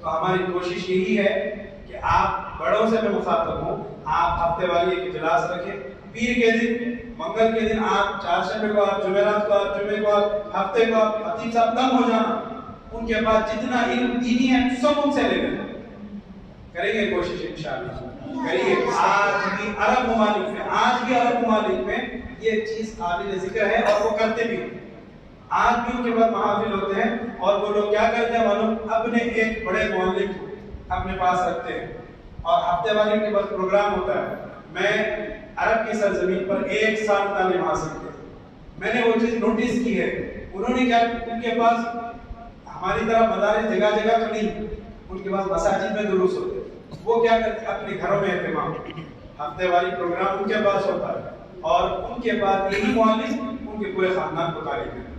تو ہماری کوشش یہی ہے کہ آپ بڑوں سے میں مخاطب ہوں، آپ ہفتے والی ایک اجلاس رکھیں، پیر کے دن، منگل کے دن آپ، چہارشنبے کو آپ، جمعرات کو آپ، جمعے کو آپ، ہفتے کو آپ، خطیب صاحب دم ہو جانا، ان کے پاس جتنا علم دینی ہے سب ان سے لے لینا۔ کریں گے کوشش انشاءاللہ، کریے۔ آج بھی عرب ممالک میں یہ چیز قابل ذکر ہے اور وہ کرتے بھی ہیں۔ آج بھی ان کے بعد محافل ہوتے ہیں اور وہ لوگ کیا کرتے ہیں معلوم، اپنے ایک بڑے معلم کو اپنے پاس رکھتے ہیں اور ہفتے والے کے بعد پروگرام ہوتا ہے۔ میں عرب کی سرزمین پر 1 سال تعلیم حاصل کی، میں نے وہ چیز نوٹس کی ہے۔ انہوں نے کیا، ان کے پاس ہماری طرح مدارس جگہ جگہ تو نہیں، ان کے پاس مساجد میں دروس ہوتے ہیں۔ وہ کیا کرتے ہیں، اپنے گھروں میں اہتمام، ہفتے والی پروگرام ان کے پاس ہوتا ہے اور ان کے بعد یہی معلم ان کے پورے خاندان کو تعلیم دیتے ہیں۔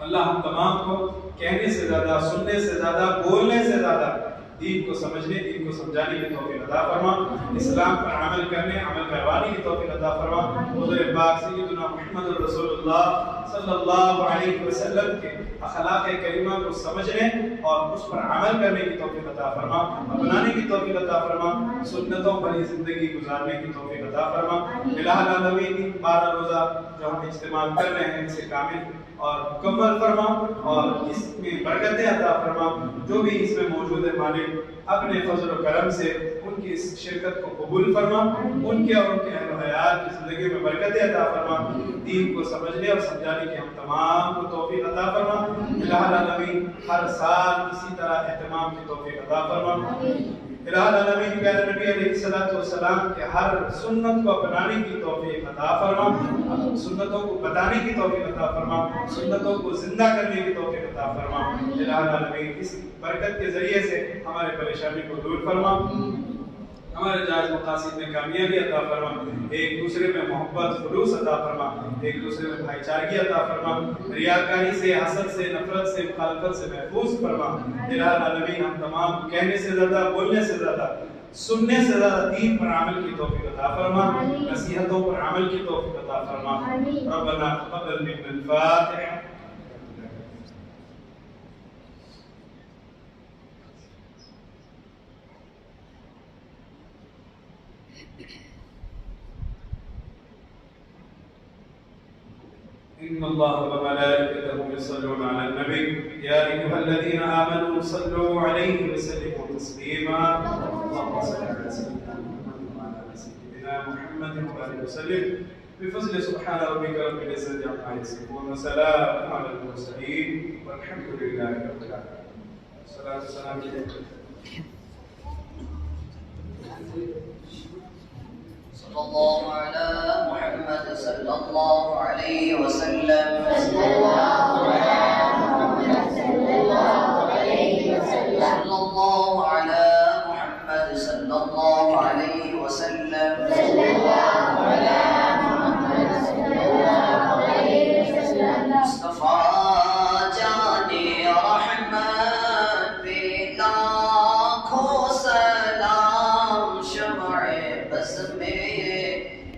اللہ ہم تمام کو کہنے سے زیادہ، سننے سے زیادہ، بولنے سے زیادہ دین کو سمجھنے، دین کو سمجھانے کی توفیق عطا فرما، اسلام پر عمل کرنے، عمل کروانے کی توفیق عطا فرما۔ حضور پاک سیدنا محمد رسول اللہ صلی اللہ علیہ وسلم کے اخلاق کریمہ کو سمجھنے اور اس پر عمل کرنے کی توفیق عطا فرما، اپنانے کی توفیق عطا فرما، سنتوں پر زندگی گزارنے کی توفیق عطا فرما۔ الہ العالمین 12 روزہ جو ہم اجتماع کر رہے ہیں اسے کامل اور مکمل فرما اور اس میں برکتیں عطا فرما۔ جو بھی اس میں موجود ہے مالک، اپنے فضل و کرم سے ان کی اس شرکت کو قبول فرما، ان کے اور ان کے اہل و عیال کی زندگی میں برکتیں عطا فرما، دین کو سمجھنے اور سمجھانے کی ہم تمام کو توفیق عطا فرما۔ الہ العالمین ہر سال اسی طرح اہتمام کی توفیق عطا فرما۔ الہ العالمین پیارے نبی علیہ الصلوۃ والسلام کے ہر سنت کو اپنانے کی توفیق عطا فرما، سنتوں کو بتانے کی توفیق عطا فرما، سنتوں کو زندہ کرنے کی توفیق عطا فرما۔ الہ العالمین اس برکت کے ذریعے سے ہمارے پریشانی کو دور فرما، ہمارے جائز مقاصد میں کامیابی عطا فرما، ایک دوسرے میں محبت خلوص عطا فرما، ایک دوسرے میں بھائی چارگی عطا فرما، ریاکاری سے، حسد سے، نفرت سے، مخالفت سے محفوظ فرما۔ الہ العالمین ہم تمام کہنے سے زیادہ، بولنے سے زیادہ، سننے سے زیادہ دین پر عمل کی توفیق عطا فرما، نصیحتوں پر عمل کی توفیق عطا فرما۔ ربنا تقبل منا الفاتحہ۔ إن الله وملائكته يصلون على النبي يا أيها الذين آمنوا صلوا عليه وسلموا تسليما اللهم صل على سيدنا محمد وعلى آل سيدنا محمد وآله وسلم بفضل سبحان ربك رب العزة عما يصفون وسلام على المرسلين والحمد لله رب العالمين. الصلاة والسلام عليكم. صلى الله على محمد صلى الله عليه وسلم. صلى الله على محمد صلى الله عليه وسلم. صلى الله على محمد صلى الله عليه وسلم. صلى الله على محمد صلى الله عليه وسلم. مصطفى جانے رحمت پہ لاکھوں سلام، شمع بز میں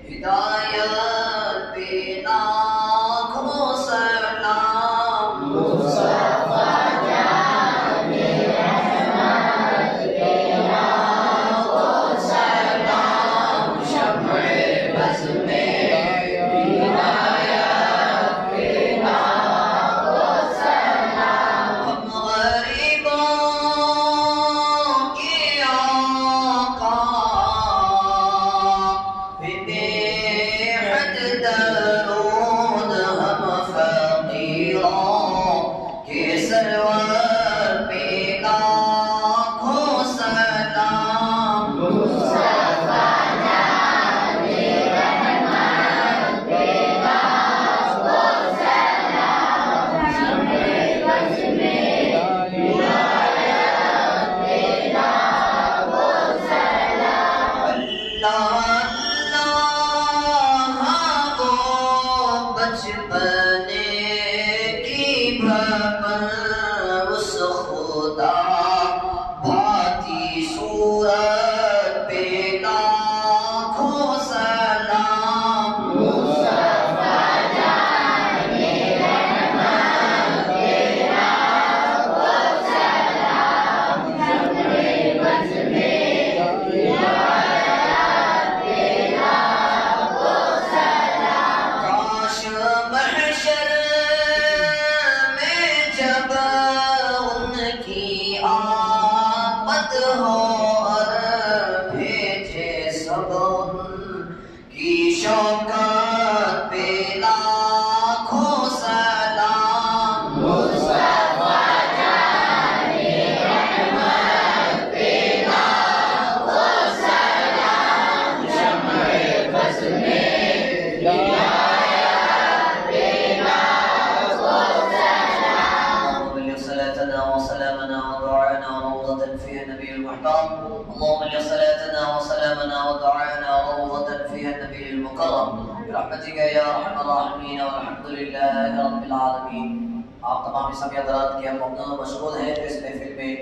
ہدایت پہ لاکھوں سلام، مصطفیٰ جانے رحمت پہ لاکھوں سلام، المحترم. اللهم اجعل صلاتنا وسلامنا ودعاءنا روضة فيها النبي المكرم برحمتك يا ارحم الراحمين والحمد لله رب العالمين. آپ تمام اسلامی حضرات کے ہم ممنون و مشغول ہیں اس محفل میں